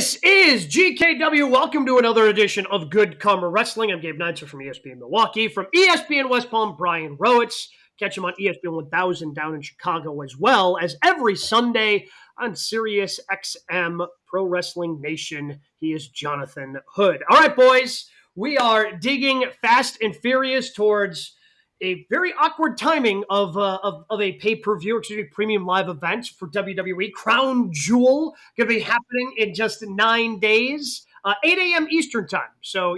This is GKW. Welcome to another edition of Good Karma Wrestling. I'm Gabe Neitzel from ESPN Milwaukee. From ESPN West Palm, Brian Rowitz. Catch him on ESPN 1000 down in Chicago, as well as every Sunday on Sirius XM Pro Wrestling Nation. He is Jonathan Hood. All right, boys, we are digging fast and furious towards a very awkward timing of a pay-per-view, premium live event for WWE. Crown Jewel going to be happening in just 9 days, 8 a.m. Eastern time. So,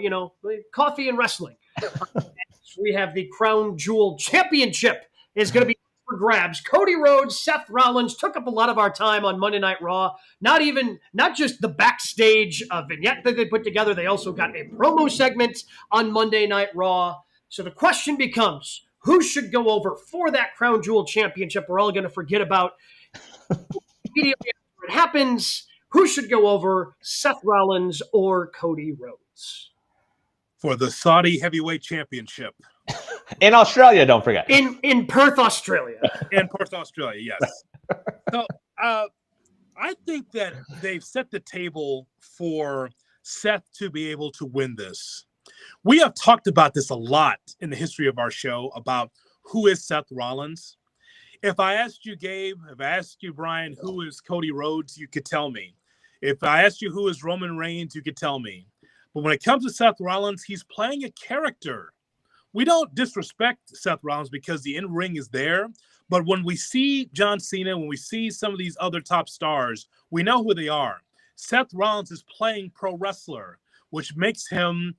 coffee and wrestling. We have the Crown Jewel Championship is going to be for grabs. Cody Rhodes, Seth Rollins took up a lot of our time on Monday Night Raw. Not just the backstage vignette that they put together. They also got a promo segment on Monday Night Raw. So the question becomes, who should go over for that Crown Jewel Championship? We're all going to forget about immediately after it happens. Who should go over, Seth Rollins or Cody Rhodes? For the Saudi Heavyweight Championship. In Australia, don't forget. In Perth, Australia. In Perth, Australia, yes. So I think that they've set the table for Seth to be able to win this. We have talked about this a lot in the history of our show about who is Seth Rollins. If I asked you, Gabe, if I asked you, Brian, who is Cody Rhodes, you could tell me. If I asked you who is Roman Reigns, you could tell me. But when it comes to Seth Rollins, he's playing a character. We don't disrespect Seth Rollins because the in-ring is there. But when we see John Cena, when we see some of these other top stars, we know who they are. Seth Rollins is playing pro wrestler, which makes him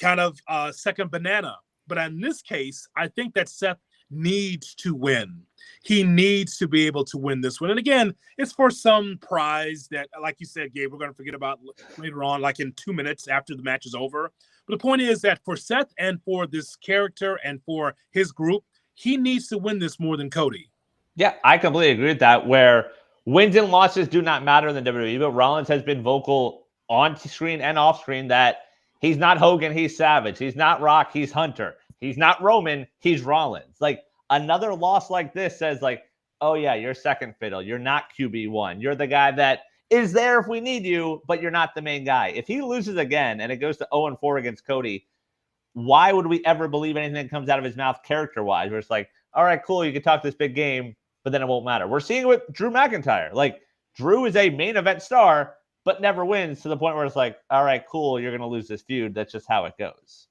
kind of second banana. But in this case, I think that Seth needs to win. He needs to be able to win this one. And again, it's for some prize that, like you said, Gabe, we're going to forget about later on, like in 2 minutes after the match is over. But the point is that for Seth and for this character and for his group, he needs to win this more than Cody. Yeah, I completely agree with that, where wins and losses do not matter in the WWE, but Rollins has been vocal on screen and off screen that he's not Hogan, he's Savage. He's not Rock, he's Hunter. He's not Roman, he's Rollins. Like, another loss like this says, like, oh, yeah, you're second fiddle. You're not QB1. You're the guy that is there if we need you, but you're not the main guy. If he loses again and it goes to 0-4 against Cody, why would we ever believe anything that comes out of his mouth character-wise? Where it's like, all right, cool, you can talk this big game, but then it won't matter. We're seeing it with Drew McIntyre. Like, Drew is a main event star, but never wins, to the point where it's like, all right, cool, you're going to lose this feud. That's just how it goes.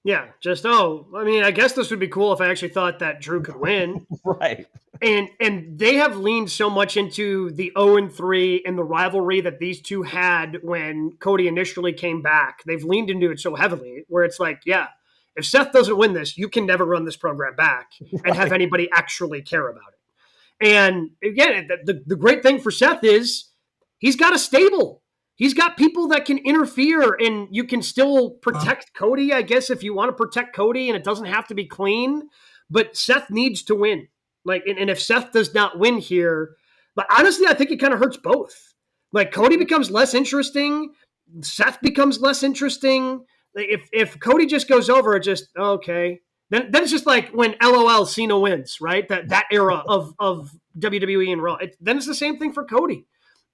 Yeah, I guess this would be cool if I actually thought that Drew could win. Right. And they have leaned so much into the 0-3 and the rivalry that these two had when Cody initially came back. They've leaned into it so heavily where it's like, yeah, if Seth doesn't win this, you can never run this program back and have anybody actually care about it. And again, the great thing for Seth is he's got a stable. He's got people that can interfere, and you can still protect Cody, I guess, if you want to protect Cody, and it doesn't have to be clean. But Seth needs to win. Like, and if Seth does not win here, but honestly, I think it kind of hurts both. Like, Cody becomes less interesting, Seth becomes less interesting. If Cody just goes over, it just okay. Then it's just like when LOL Cena wins, right? That era of WWE and Raw. Then it's the same thing for Cody.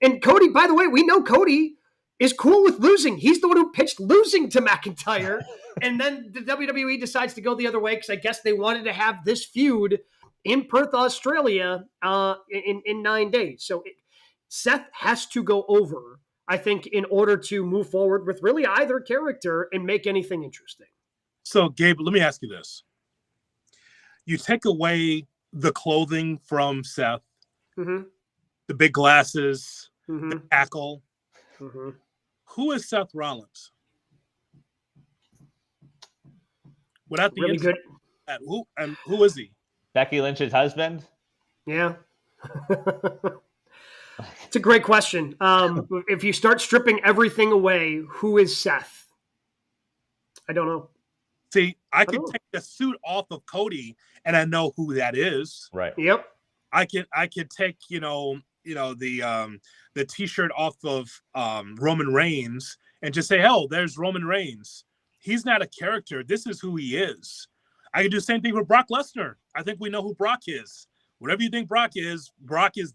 And Cody, by the way, we know Cody is cool with losing. He's the one who pitched losing to McIntyre. And then the WWE decides to go the other way because I guess they wanted to have this feud in Perth, Australia in 9 days. So Seth has to go over, I think, in order to move forward with really either character and make anything interesting. So, Gabe, let me ask you this. You take away the clothing from Seth, the big glasses, the tackle. Who is Seth Rollins? Without the really good. Who is he? Becky Lynch's husband? Yeah. It's a great question. If you start stripping everything away, who is Seth? I don't know. See, I could take the suit off of Cody and I know who that is. Right. Yep. I could take, the T-shirt off of Roman Reigns and just say, "Oh, there's Roman Reigns." He's not a character. This is who he is. I could do the same thing with Brock Lesnar. I think we know who Brock is. Whatever you think Brock is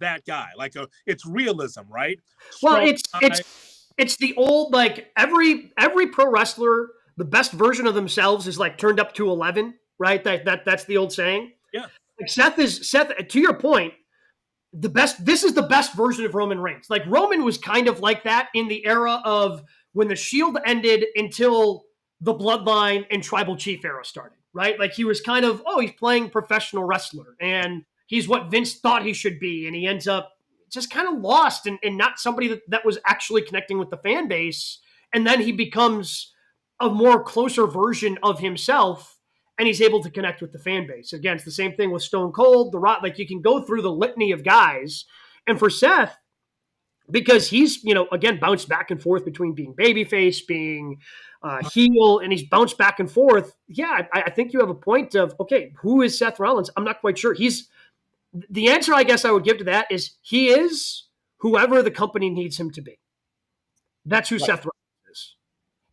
that guy. Like it's realism, right? Well, It's the old, like, every pro wrestler, the best version of themselves is like turned up to 11, right? That's the old saying. Yeah. Like Seth, to your point, this is the best version of Roman Reigns. Like, Roman was kind of like that in the era of when the Shield ended until the Bloodline and Tribal Chief era started, right? Like, he was kind of, he's playing professional wrestler and he's what Vince thought he should be. And he ends up just kind of lost and not somebody that was actually connecting with the fan base. And then he becomes a more closer version of himself, and he's able to connect with the fan base. Again, it's the same thing with Stone Cold, The Rock. Like, you can go through the litany of guys. And for Seth, because he's, again, bounced back and forth between being babyface, being heel, and he's bounced back and forth. Yeah, I think you have a point of, okay, who is Seth Rollins? I'm not quite sure. The answer I guess I would give to that is he is whoever the company needs him to be. That's who Seth Rollins is.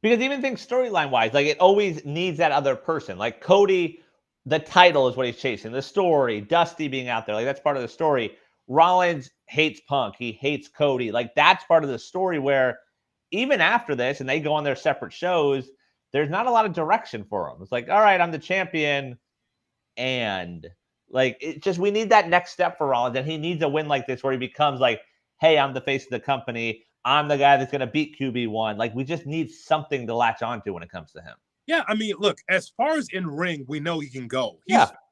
Because even think storyline wise, like, it always needs that other person. Like Cody, the title is what he's chasing. The story, Dusty being out there, like, that's part of the story. Rollins hates Punk. He hates Cody. Like, that's part of the story where even after this, and they go on their separate shows, there's not a lot of direction for them. It's like, all right, I'm the champion, and like, it just, we need that next step for Rollins, and he needs a win like this where he becomes like, hey, I'm the face of the company. I'm the guy that's going to beat QB1. Like, we just need something to latch onto when it comes to him. Yeah, I mean, look, as far as in ring, we know he can go.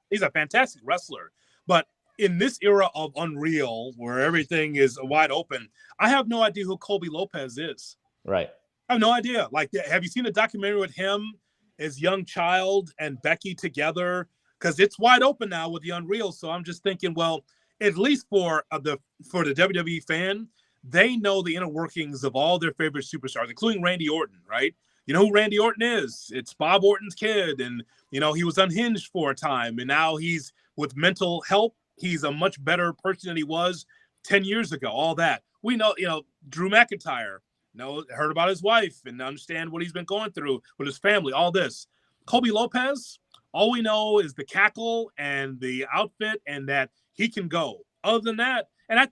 He's a fantastic wrestler. But in this era of Unreal, where everything is wide open, I have no idea who Colby Lopez is. Right. I have no idea. Like, have you seen the documentary with him, his young child, and Becky together? Because it's wide open now with the Unreal. So I'm just thinking, well, at least for the WWE fan, they know the inner workings of all their favorite superstars, including Randy Orton, right? You know who Randy Orton is? It's Bob Orton's kid. And, he was unhinged for a time. And now he's with mental help. He's a much better person than he was 10 years ago. All that. We know, Drew McIntyre, heard about his wife and understand what he's been going through with his family, all this. Colby Lopez, all we know is the cackle and the outfit and that he can go. Other than that, and I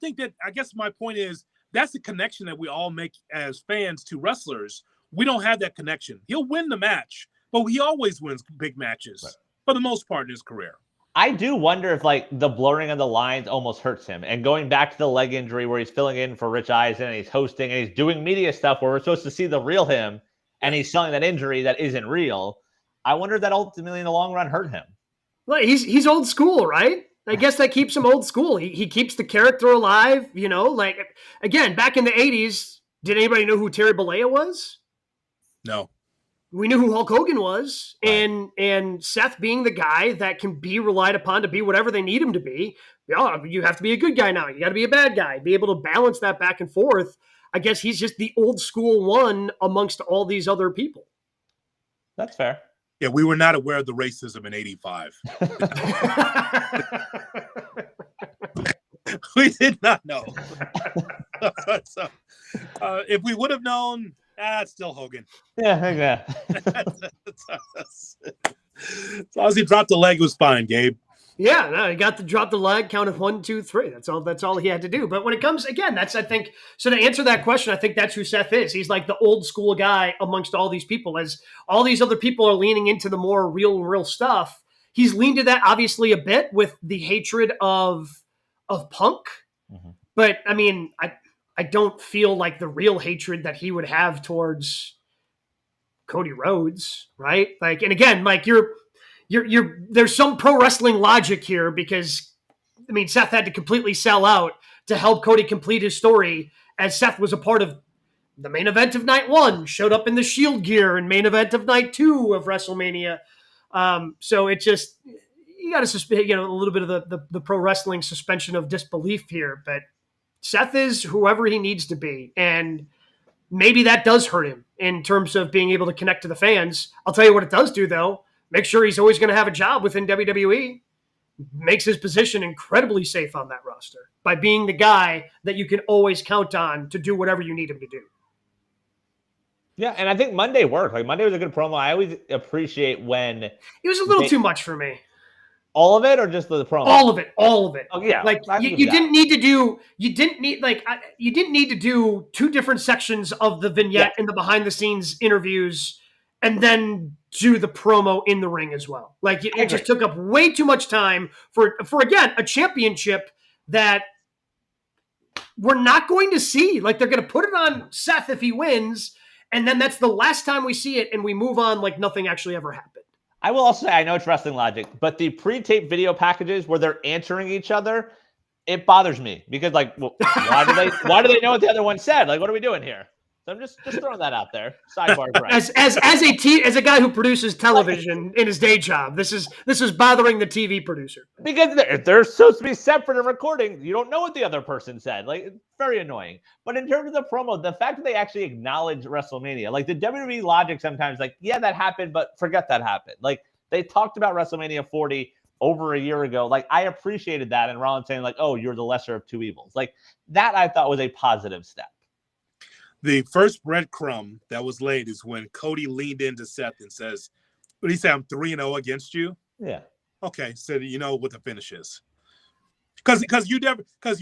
guess my point is, that's the connection that we all make as fans to wrestlers. We don't have that connection. He'll win the match, but he always wins big matches for the most part in his career. I do wonder if, like, the blurring of the lines almost hurts him. And going back to the leg injury where he's filling in for Rich Eisen and he's hosting and he's doing media stuff where we're supposed to see the real him and he's selling that injury that isn't real. I wonder if that ultimately in the long run hurt him. Well, he's old school, right? I guess that keeps him old school. He keeps the character alive, like, again, back in the 80s, did anybody know who Terry Bollea was? No. We knew who Hulk Hogan was, Right. and Seth being the guy that can be relied upon to be whatever they need him to be. You have to be a good guy now. You got to be a bad guy. Be able to balance that back and forth. I guess he's just the old school one amongst all these other people. That's fair. Yeah, we were not aware of the racism in 85. We did not know. So, if we would have known, it's still Hogan. Yeah. As long as he dropped the leg, it was fine, Gabe. Yeah, no, he got to drop the leg, count of 1, 2, 3. That's all he had to do. But when it comes, again, I think, so to answer that question, I think that's who Seth is. He's like the old school guy amongst all these people. As all these other people are leaning into the more real stuff, he's leaned to that obviously a bit with the hatred of Punk. Mm-hmm. But I mean, I don't feel like the real hatred that he would have towards Cody Rhodes, right? Like, and again, like you're there's some pro wrestling logic here because, I mean, Seth had to completely sell out to help Cody complete his story, as Seth was a part of the main event of night 1, showed up in the Shield gear and main event of night 2 of WrestleMania. So it just, you got to suspend, a little bit of the pro wrestling suspension of disbelief here, but Seth is whoever he needs to be. And maybe that does hurt him in terms of being able to connect to the fans. I'll tell you what it does do, though. Make sure he's always going to have a job within WWE. Makes his position incredibly safe on that roster by being the guy that you can always count on to do whatever you need him to do. Yeah, and I think Monday worked. Like, Monday was a good promo. I always appreciate when... It was a little too much for me. All of it, or just the promo? All of it. Oh yeah, Like you didn't need to do. You didn't need to do 2 different sections of the vignette and the behind the scenes interviews, and then do the promo in the ring as well. Like it just took up way too much time for again a championship that we're not going to see. Like they're going to put it on Seth if he wins, and then that's the last time we see it, and we move on like nothing actually ever happened. I will also say, I know it's wrestling logic, but the pre-taped video packages where they're answering each other, it bothers me because, like, well, why do they know what the other one said? Like, what are we doing here? So I'm just throwing that out there. Sidebar, right? As a guy who produces television in his day job, this is bothering the TV producer because they're supposed to be separate in recording. You don't know what the other person said. Like, it's very annoying. But in terms of the promo, the fact that they actually acknowledge WrestleMania, like the WWE logic sometimes, like, yeah, that happened, but forget that happened. Like they talked about WrestleMania 40 over a year ago. Like I appreciated that, and Rollins saying like, "Oh, you're the lesser of 2 evils." Like that, I thought was a positive step. The first breadcrumb that was laid is when Cody leaned into Seth and says, "What did he say? I'm 3-0 against you." Yeah. Okay, so you know what the finish is. Because you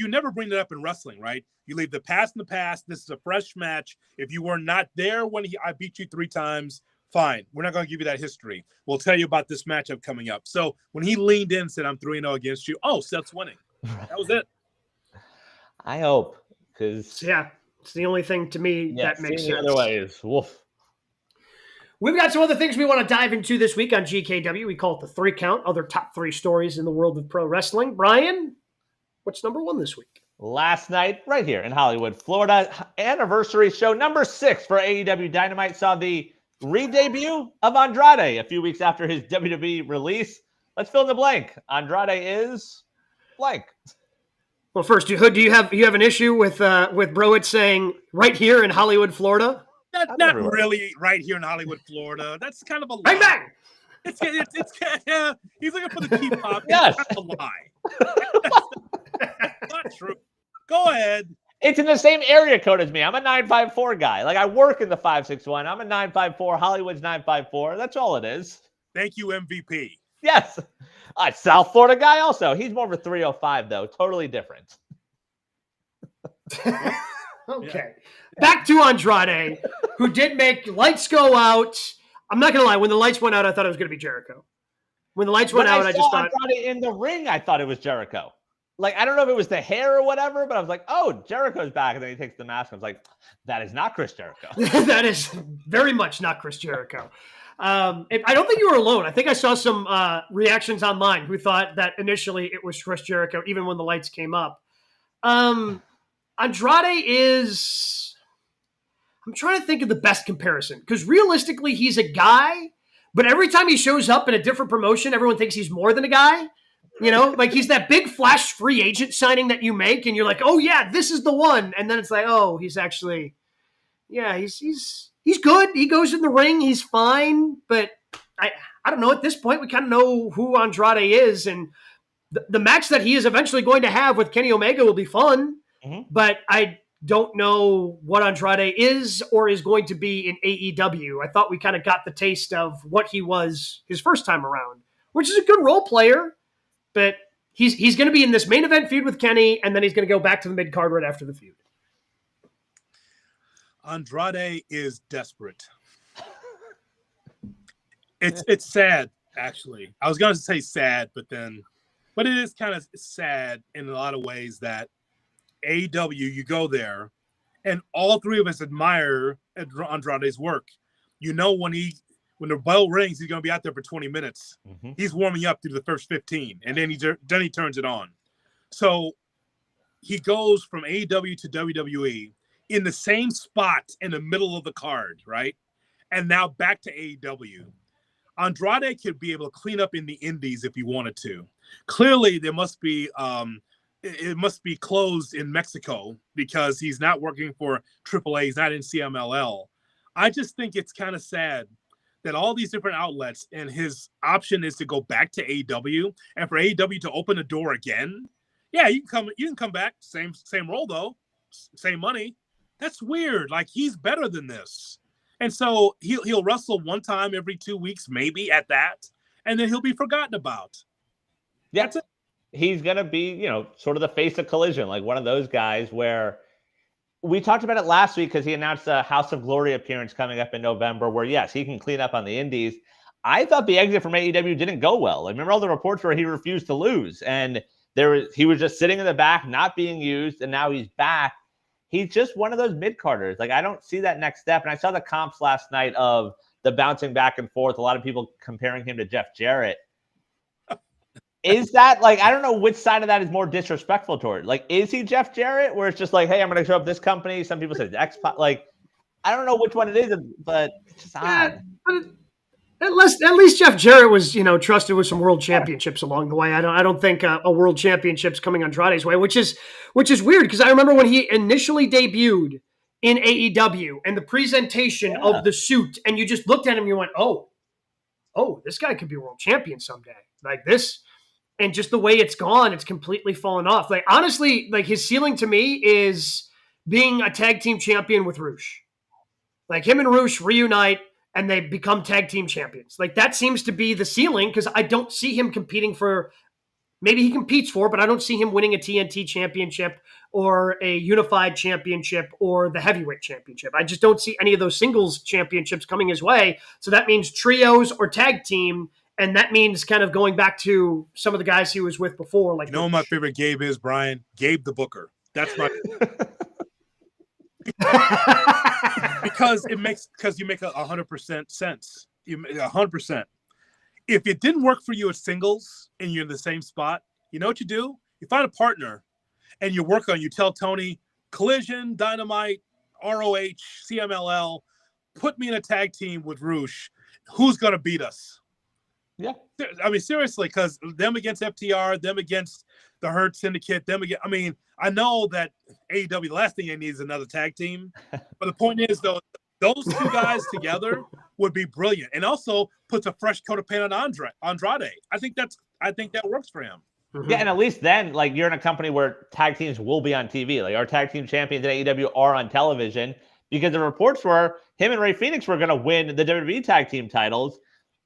never bring it up in wrestling, right? You leave the past in the past. This is a fresh match. If you were not there when I beat you 3 times, fine. We're not going to give you that history. We'll tell you about this matchup coming up. So when he leaned in and said, "I'm 3-0 against you," oh, Seth's winning. That was it. I hope, because it's the only thing to me that makes sense. The other way is woof. We've got some other things we want to dive into this week on GKW. We call it the 3 count, other top 3 stories in the world of pro wrestling. Brian, what's number 1 this week? Last night, right here in Hollywood, Florida, anniversary show number 6 for AEW Dynamite saw the re-debut of Andrade a few weeks after his WWE release. Let's fill in the blank. Andrade is blank. Well, first, Hood, do you have an issue with Rowitz saying right here in Hollywood, Florida? That's not really right here in Hollywood, Florida. That's kind of a lie. Bang bang! It's he's looking for the key pop. Yes. It's kind of a lie. That's not true. Go ahead. It's in the same area code as me. I'm a 954 guy. Like I work in the 561. I'm a 954. Hollywood's 954. That's all it is. Thank you, MVP. Yes. South Florida guy also. He's more of a 305 though. Totally different. Okay. Back to Andrade, who did make lights go out. I'm not going to lie. When the lights went out, I thought it was going to be Jericho. When the lights went out, I just thought Andrade in the ring. I thought it was Jericho. Like, I don't know if it was the hair or whatever, but I was like, oh, Jericho's back. And then he takes the mask. I was like, that is not Chris Jericho. That is very much not Chris Jericho. I don't think you were alone. I think I saw some reactions online who thought that initially it was Chris Jericho, even when the lights came up. Andrade is... I'm trying to think of the best comparison, because realistically, he's a guy, but every time he shows up in a different promotion, everyone thinks he's more than a guy. You know, like he's that big flash free agent signing that you make, and you're like, oh yeah, this is the one. And then it's like, oh, he's actually, yeah, he's good. He goes in the ring, he's fine. But I don't know. At this point, we kind of know who Andrade is, and the match that he is eventually going to have with Kenny Omega will be fun. Mm-hmm. But I don't know what Andrade is or is going to be in AEW. I thought we kind of got the taste of what he was his first time around, which is a good role player. But he's going to be in this main event feud with Kenny, and then he's going to go back to the mid-card right after the feud. Andrade is desperate. It's sad, actually. I was going to say sad, but it is kind of sad in a lot of ways that AEW, you go there, and all 3 of us admire Andrade's work. You know, when the bell rings, he's going to be out there for 20 minutes. Mm-hmm. He's warming up through the first 15, and then he turns it on. So he goes from AEW to WWE in the same spot in the middle of the card, right? And now back to AEW. Andrade could be able to clean up in the indies if he wanted to. Clearly, there must be it must be closed in Mexico because he's not working for AAA. He's not in CMLL. I just think it's kind of sad that all these different outlets, and his option is to go back to AEW, and for AEW to open the door again. Yeah, you can come back. Same role though, same money. That's weird. Like, he's better than this. And so he'll wrestle one time every 2 weeks, maybe at that, and then he'll be forgotten about. Yeah, he's going to be, sort of the face of Collision, like one of those guys where we talked about it last week because he announced a House of Glory appearance coming up in November where, yes, he can clean up on the indies. I thought the exit from AEW didn't go well. I remember all the reports where he refused to lose, and he was just sitting in the back, not being used, and now he's back. He's just one of those mid-carders. Like, I don't see that next step. And I saw the comps last night of the bouncing back and forth. A lot of people comparing him to Jeff Jarrett. Is that, like, I don't know which side of that is more disrespectful toward. Like, is he Jeff Jarrett, where it's just like, hey, I'm going to show up this company? Some people say it's X-Pac. Like, I don't know which one it is, but it's just odd. At least Jeff Jarrett was, trusted with some world championships along the way. I don't think a world championship's coming Andrade's way, which is weird because I remember when he initially debuted in AEW and the presentation of the suit, and you just looked at him and you went, oh, this guy could be world champion someday. Like this. And just the way it's gone, it's completely fallen off. Like, honestly, like his ceiling to me is being a tag team champion with Rush. Like him and Rush reunite and they become tag team champions. Like that seems to be the ceiling because I don't see him competing for, maybe he competes for, but I don't see him winning a TNT championship or a unified championship or the heavyweight championship. I just don't see any of those singles championships coming his way. So that means trios or tag team. And that means kind of going back to some of the guys he was with before. Like, my favorite Gabe is, Brian? Gabe the Booker. That's my because you make 100% sense. You 100%. If it didn't work for you at singles and you're in the same spot, you know what you do? You find a partner and you work on. You tell Tony, Collision, Dynamite, ROH, CMLL, put me in a tag team with Rush. Who's going to beat us? Yeah. I mean, seriously, because them against FTR, them against the Hurt Syndicate, I know that AEW, the last thing they need is another tag team. But the point is, though, those two guys together would be brilliant. And also puts a fresh coat of paint on Andrade. I think that works for him. Yeah, and at least then, like, you're in a company where tag teams will be on TV. Like, our tag team champions at AEW are on television because the reports were him and Rey Fenix were going to win the WWE tag team titles.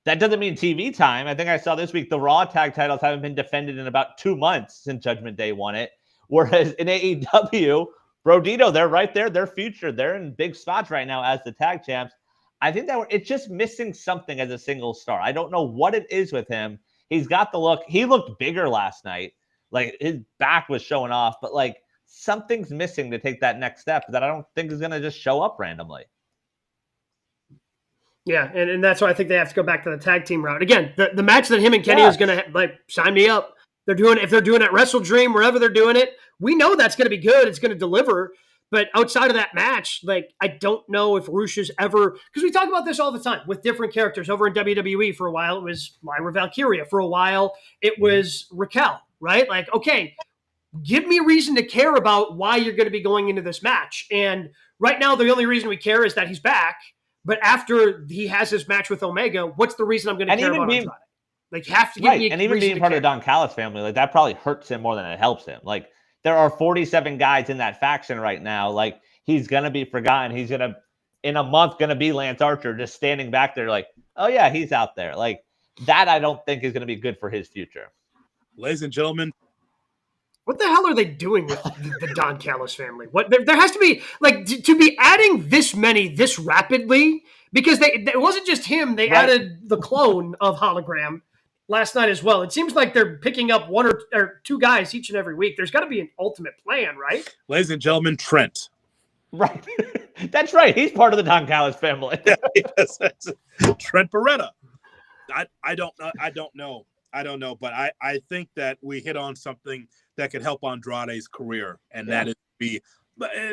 That doesn't mean TV time. I think I saw this week the Raw tag titles haven't been defended in about 2 months since Judgment Day won it. Whereas in AEW, Brodito, they're right there. They're featured. They're in big spots right now as the tag champs. I think that it's just missing something as a single star. I don't know what it is with him. He's got the look. He looked bigger last night. Like his back was showing off, but like something's missing to take that next step that I don't think is going to just show up randomly. Yeah, and that's why I think they have to go back to the tag team route. Again, the match that him and Kenny is going to, sign me up. If they're doing it Wrestle Dream, wherever they're doing it, we know that's going to be good. It's going to deliver. But outside of that match, I don't know if Rush is ever, because we talk about this all the time with different characters. Over in WWE for a while, it was Lyra Valkyria. For a while, it was Raquel, right? Like, okay, give me reason to care about why you're going to be going into this match. And right now, the only reason we care is that he's back. But after he has his match with Omega, what's the reason I'm going to care about Andrade? Have to give me and even being part of the Don Callis family, that probably hurts him more than it helps him. Like, there are 47 guys in that faction right now. Like, he's going to be forgotten. He's going to, in a month, going to be Lance Archer just standing back there like, oh, yeah, he's out there. Like, that I don't think is going to be good for his future. Ladies and gentlemen, what the hell are they doing with the Don Callis family? What there has to be, to be adding this many this rapidly, because it wasn't just him. They added the clone of Hologram last night as well. It seems like they're picking up one or two guys each and every week. There's got to be an ultimate plan, right? Ladies and gentlemen, Trent. Right. That's right. He's part of the Don Callis family. Yes, Trent Beretta. I don't know, but I think that we hit on something that could help Andrade's career, and that is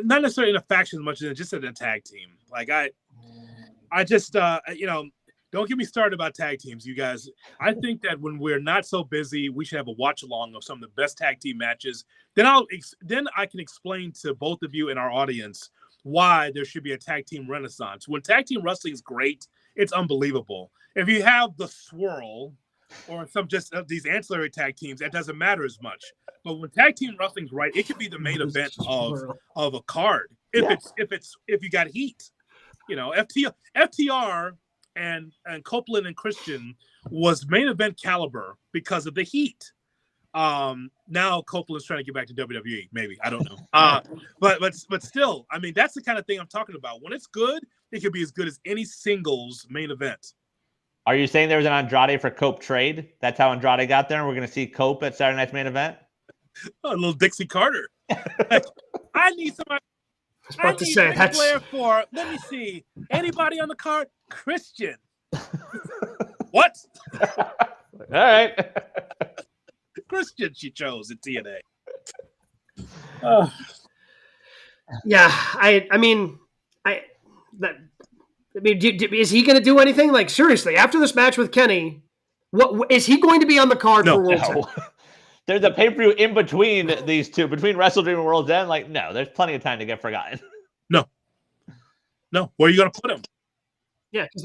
not necessarily in a faction as much as just in a tag team. Like I just don't get me started about tag teams, you guys. I think that when we're not so busy, we should have a watch along of some of the best tag team matches. Then I can explain to both of you in our audience why there should be a tag team renaissance. When tag team wrestling is great, it's unbelievable. If you have the Swirl or some just these ancillary tag teams, that doesn't matter as much. But when tag team wrestling's right, it could be the main event of a card. If you got heat, FTR and Copeland and Christian was main event caliber because of the heat. Now Copeland's trying to get back to WWE. Maybe, I don't know. But still, I mean, that's the kind of thing I'm talking about. When it's good, it could be as good as any singles main event. Are you saying there was an Andrade for Cope trade? That's how Andrade got there, and we're going to see Cope at Saturday night's main event? A little Dixie Carter. I need somebody. I was about to say that's player for. Let me see. Anybody on the card? Christian. What? All right. Christian she chose at TNA. Yeah, I mean, is he going to do anything? Like, seriously, after this match with Kenny, what is he going to be on the card for World's End? There's a pay-per-view in between these two, between Wrestle Dream and World's End. Like, no, there's plenty of time to get forgotten. No. Where are you going to put him? Yeah, because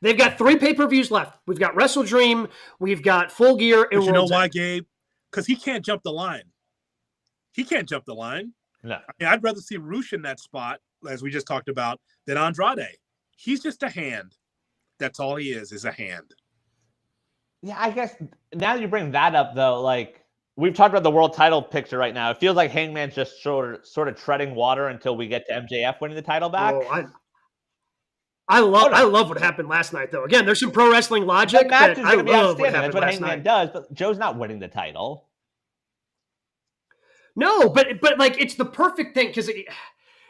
they've got 3 pay-per-views left. We've got Wrestle Dream, we've got Full Gear, and but you know World's why, End. Gabe? Because he can't jump the line. No. I mean, I'd rather see Roosh in that spot, as we just talked about, than Andrade. He's just a hand. That's all he is a hand. Yeah, I guess now that you bring that up, though, like, we've talked about the world title picture right now. It feels like Hangman's just sort of treading water until we get to MJF winning the title back. Oh, I love what happened last night, though. Again, there's some pro wrestling logic. That match is going to be what outstanding. happened That's what last Hangman night. does, but Joe's not winning the title. No, but like it's the perfect thing because,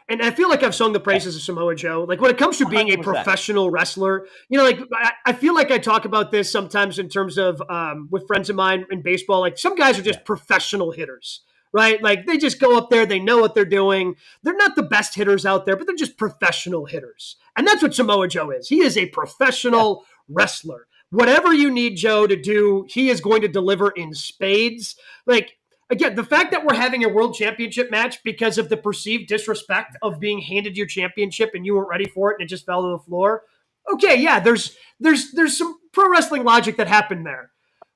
and I feel like I've sung the praises of Samoa Joe. Like when it comes to being 100%. a professional wrestler, you know, like I feel like I talk about this sometimes in terms of with friends of mine in baseball. Like some guys are just professional hitters, right? Like they just go up there, they know what they're doing. They're not the best hitters out there, but they're just professional hitters, and that's what Samoa Joe is. He is a professional wrestler. Whatever you need Joe to do, he is going to deliver in spades. Like. Again, the fact that we're having a world championship match because of the perceived disrespect of being handed your championship and you weren't ready for it and it just fell to the floor. Okay, yeah, there's some pro wrestling logic that happened there.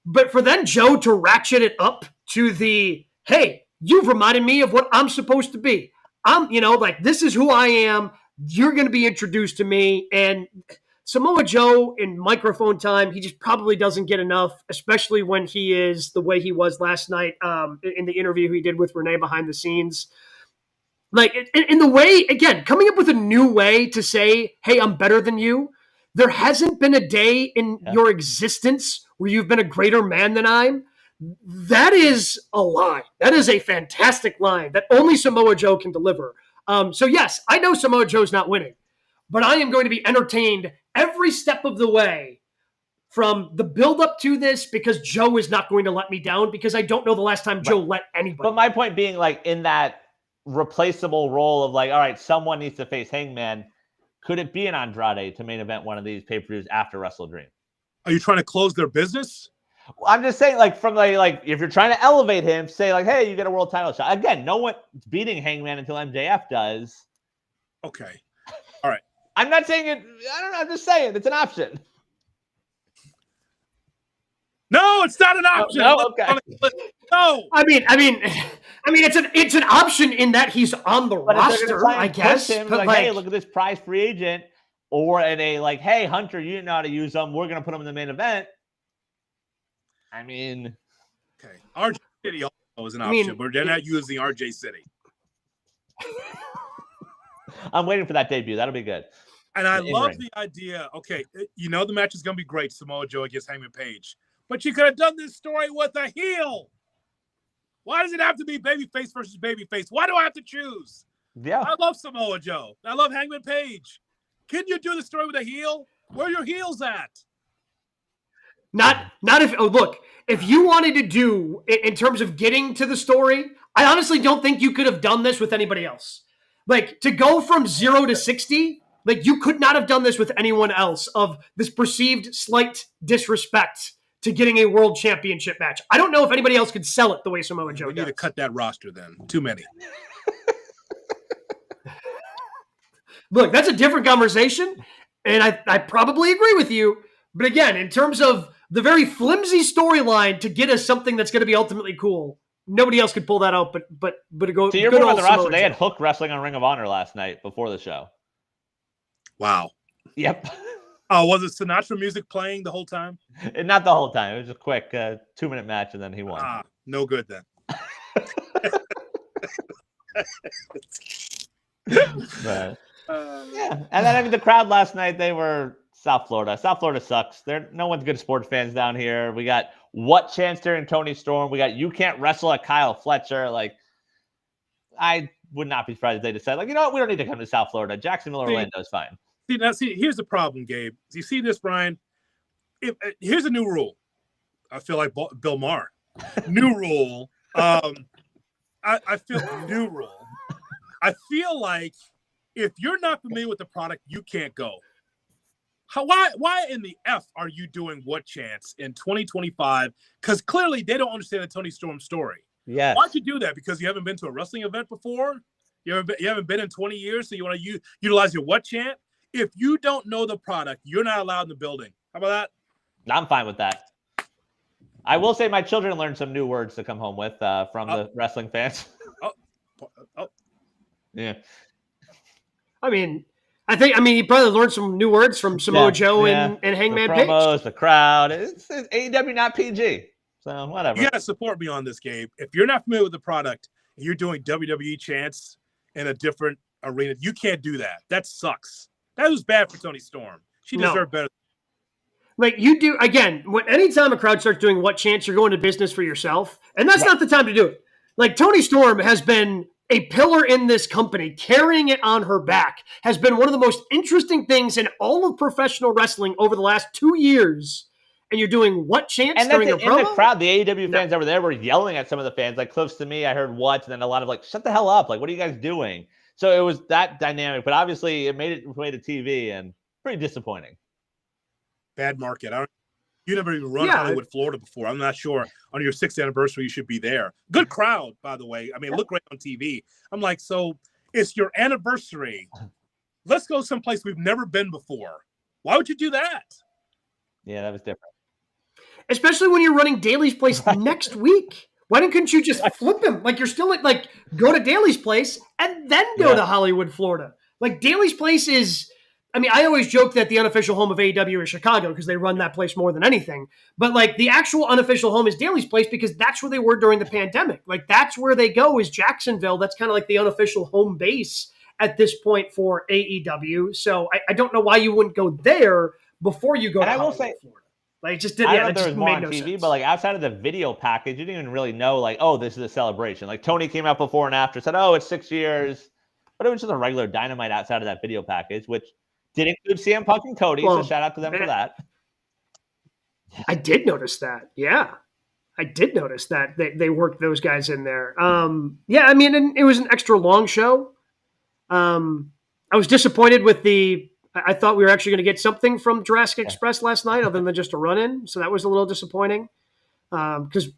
But for then Joe to ratchet it up to the, hey, you've reminded me of what I'm supposed to be. Like this is who I am. You're going to be introduced to me. And Samoa Joe in microphone time, he just probably doesn't get enough, especially when he is the way he was last night in the interview he did with Renee behind the scenes. Like in the way, again, coming up with a new way to say, hey, I'm better than you. There hasn't been a day in your existence where you've been a greater man than I'm. That is a line. That is a fantastic line that only Samoa Joe can deliver. So yes, I know Samoa Joe's not winning, but I am going to be entertained every step of the way from the build up to this because Joe is not going to let me down because I don't know the last time Joe let anybody. But my point being, like, in that replaceable role of like, all right, someone needs to face Hangman. Could it be an Andrade to main event one of these pay-per-views after Wrestle Dream? Are you trying to close their business? Well, I'm just saying, like, from like if you're trying to elevate him, say like, hey, you get a world title shot. Again, no one's beating Hangman until MJF does. Okay. All right. I'm not saying it. I don't know. I'm just saying it's an option. No, it's not an option. No, okay. No. I mean, it's an option in that he's on the roster, I guess. Him, but like, hey, look at this prize free agent, or in a like, hey, Hunter, you didn't know how to use them. We're gonna put him in the main event. I mean, okay, RJ City also is an option, but they're not using RJ City. I'm waiting for that debut. That'll be good. And I love the idea. Okay, you know the match is going to be great. Samoa Joe against Hangman Page. But you could have done this story with a heel. Why does it have to be babyface versus babyface? Why do I have to choose? Yeah. I love Samoa Joe. I love Hangman Page. Can you do the story with a heel? Where are your heels at? Not if look, if you wanted to do in terms of getting to the story, I honestly don't think you could have done this with anybody else. Like to go from 0 to 60, like you could not have done this with anyone else of this perceived slight disrespect to getting a world championship match. I don't know if anybody else could sell it the way Samoa Joe does. We need to cut that roster then. Too many. Look, that's a different conversation, and I probably agree with you. But again, in terms of the very flimsy storyline to get us something that's going to be ultimately cool, nobody else could pull that out. But to go. So you're good on old the roster. Samoa They Joe. had Hook wrestling on Ring of Honor last night before the show. Wow. Yep. Oh, was it Sinatra music playing the whole time? Not the whole time. It was a quick 2-minute match, and then he won. No good then. But, yeah, and then I mean the crowd last night, they were South Florida. South Florida sucks. No one's good sports fans down here. We got what chance during Tony Storm. We got you can't wrestle at Kyle Fletcher. Like, I would not be surprised if they decided, like, you know what, we don't need to come to South Florida. Jacksonville, Orlando is fine. See, here's the problem, Gabe. You see this, Brian? Here's a new rule. I feel like Bill Maher. New rule. I feel new rule. I feel like if you're not familiar with the product, you can't go. Why in the F are you doing what chance in 2025? Because clearly they don't understand the Tony Storm story. Yeah. Why'd you do that? Because you haven't been to a wrestling event before? You haven't been in 20 years, so you want to utilize your what chant? If you don't know the product, you're not allowed in the building. How about that? I'm fine with that. I will say my children learned some new words to come home with from the wrestling fans. Yeah. I mean, he probably learned some new words from Samoa Joe and Hangman the promos, Page. The crowd. It's AEW, not PG. So whatever. You got to support me on this, Gabe. If you're not familiar with the product and you're doing WWE chants in a different arena, you can't do that. That sucks. That was bad for Tony Storm. She deserved better. Like you do, again, anytime a crowd starts doing what chants, you're going to business for yourself. And that's not the time to do it. Like Tony Storm has been a pillar in this company, carrying it on her back, has been one of the most interesting things in all of professional wrestling over the last 2 years. And you're doing what chants during a promo? In the crowd, the AEW fans over there were yelling at some of the fans. Like close to me, I heard what, and then a lot of like, shut the hell up. Like, what are you guys doing? So it was that dynamic, but obviously it made its way to TV and pretty disappointing. Bad market. You never even run Hollywood, Florida before. I'm not sure on your 6th anniversary you should be there. Good crowd, by the way. I mean, look great on TV. I'm like, so it's your anniversary. Let's go someplace we've never been before. Why would you do that? Yeah, that was different. Especially when you're running Daly's Place next week. Why couldn't you just flip him? Like you're still like go to Daly's Place and then go to Hollywood, Florida. Like Daly's Place is, I mean, I always joke that the unofficial home of AEW is Chicago because they run that place more than anything. But like the actual unofficial home is Daly's Place because that's where they were during the pandemic. Like that's where they go is Jacksonville. That's kind of like the unofficial home base at this point for AEW. So I don't know why you wouldn't go there before you go to Hollywood, Florida. Like it just didn't. I don't know if there was more on TV, sense. But like outside of the video package, you didn't even really know like, oh, this is a celebration. Like Tony came out before and after, said, oh, it's 6 years, but it was just a regular Dynamite outside of that video package, which did include CM Punk and Cody. So shout out to them for that. I did notice that. Yeah, I did notice that they worked those guys in there. Yeah, I mean, and it was an extra long show. I was disappointed with I thought we were actually going to get something from Jurassic Express last night other than just a run-in. So that was a little disappointing because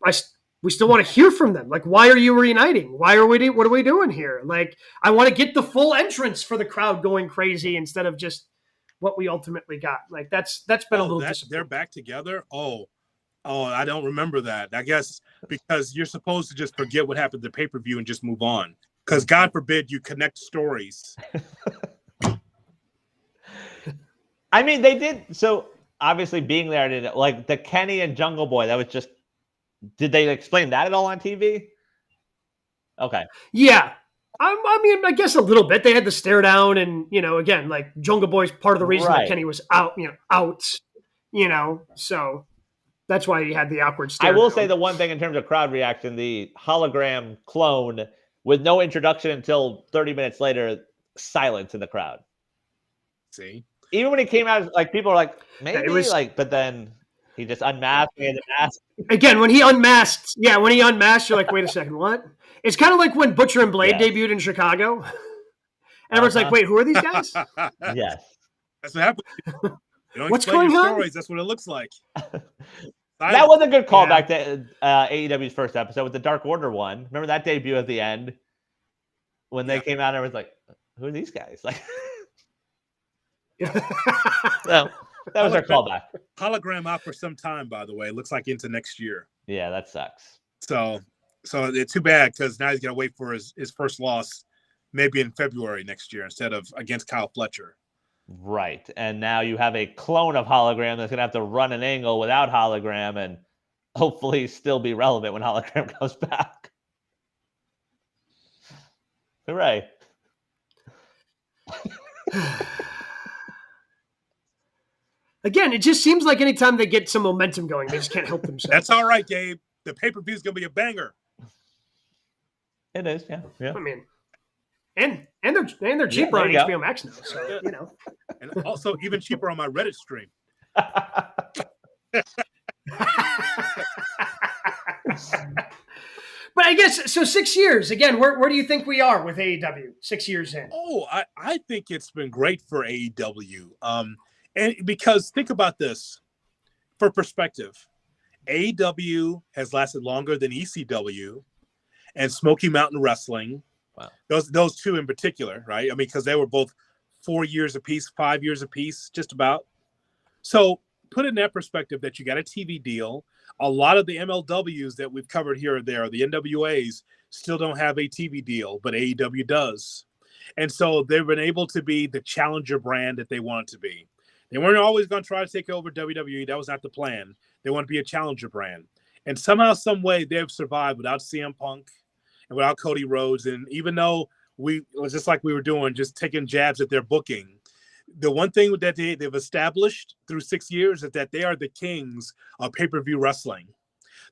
we still want to hear from them. Like, why are you reuniting? What are we doing here? Like, I want to get the full entrance for the crowd going crazy instead of just what we ultimately got. Like, that's been a little disappointing. They're back together? Oh, I don't remember that. I guess because you're supposed to just forget what happened at the pay-per-view and just move on. Because God forbid you connect stories. I mean, they did. So obviously being there, did like the Kenny and Jungle Boy, that was just, did they explain that at all on TV? Okay. Yeah. I mean, I guess a little bit. They had the stare down and, again, like Jungle Boy's part of the reason that Kenny was out, so that's why he had the awkward stare I will down. say the one thing in terms of crowd reaction, the hologram clone with no introduction until 30 minutes later, silence in the crowd. See? Even when he came out, like people were like, maybe but then he just unmasked me in the mask. Again, when he unmasked, you're like, wait a second, what? It's kind of like when Butcher and Blade debuted in Chicago. And everyone's like, wait, who are these guys? Yes. That's what happened. You don't What's explain going your on? stories. That's what it looks like. That was a good callback to AEW's first episode with the Dark Order one. Remember that debut at the end? When they came out, I was like, who are these guys? Like, so that was our callback. Hologram out for some time, by the way. It looks like into next year. Yeah, that sucks. So it's too bad because now he's gonna wait for his first loss, maybe in February next year instead of against Kyle Fletcher. Right, and now you have a clone of Hologram that's gonna have to run an angle without Hologram, and hopefully still be relevant when Hologram comes back. Hooray. Again, it just seems like anytime they get some momentum going, they just can't help themselves. That's all right, Gabe. The pay-per-view is going to be a banger. It is, yeah. I mean, and they're cheaper on HBO Max now, so you know. And also even cheaper on my Reddit stream. But I guess so. 6 years again. Where do you think we are with AEW? 6 years in. Oh, I think it's been great for AEW. And because think about this for perspective, AEW has lasted longer than ECW and Smoky Mountain Wrestling. Wow. Those two in particular, right? I mean, because they were both 4 years apiece, 5 years apiece, just about. So put in that perspective that you got a TV deal. A lot of the MLWs that we've covered here or there, the NWAs, still don't have a TV deal, but AEW does. And so they've been able to be the challenger brand that they wanted to be. They weren't always going to try to take over WWE. That was not the plan. They want to be a challenger brand. And somehow, some way, they've survived without CM Punk and without Cody Rhodes. And even though it was just like we were doing, just taking jabs at their booking, the one thing that they've established through 6 years is that they are the kings of pay-per-view wrestling.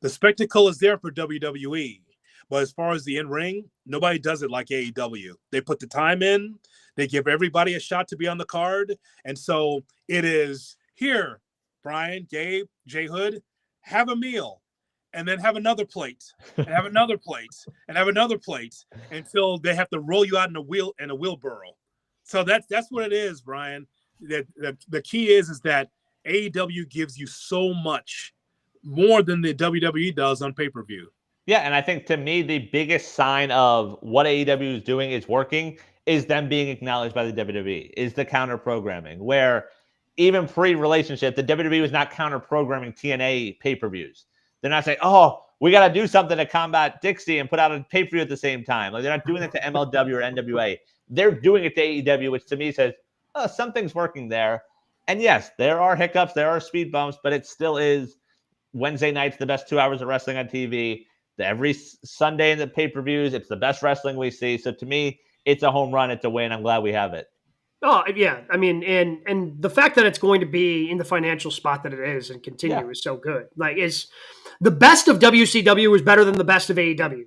The spectacle is there for WWE. But as far as the in-ring, nobody does it like AEW. They put the time in. They give everybody a shot to be on the card. And so it is here, Brian, Gabe, JHood, have a meal and then have another plate and have another plate and have another plate until they have to roll you out in a wheelbarrow. So that's what it is, Brian. The key is that AEW gives you so much more than the WWE does on pay-per-view. Yeah, and I think to me, the biggest sign of what AEW is doing is working is them being acknowledged by the WWE, is the counter-programming, where even pre-relationship, the WWE was not counter-programming TNA pay-per-views. They're not saying, oh, we got to do something to combat Dixie and put out a pay-per-view at the same time. Like, they're not doing it to MLW or NWA. They're doing it to AEW, which to me says, oh, something's working there. And yes, there are hiccups, there are speed bumps, but it still is Wednesday nights, the best 2 hours of wrestling on TV. Every Sunday in the pay-per-views, it's the best wrestling we see. So to me, it's a home run. It's a win. I'm glad we have it. Oh, yeah. I mean, and the fact that it's going to be in the financial spot that it is and continue is so good. Like, is the best of WCW is better than the best of AEW,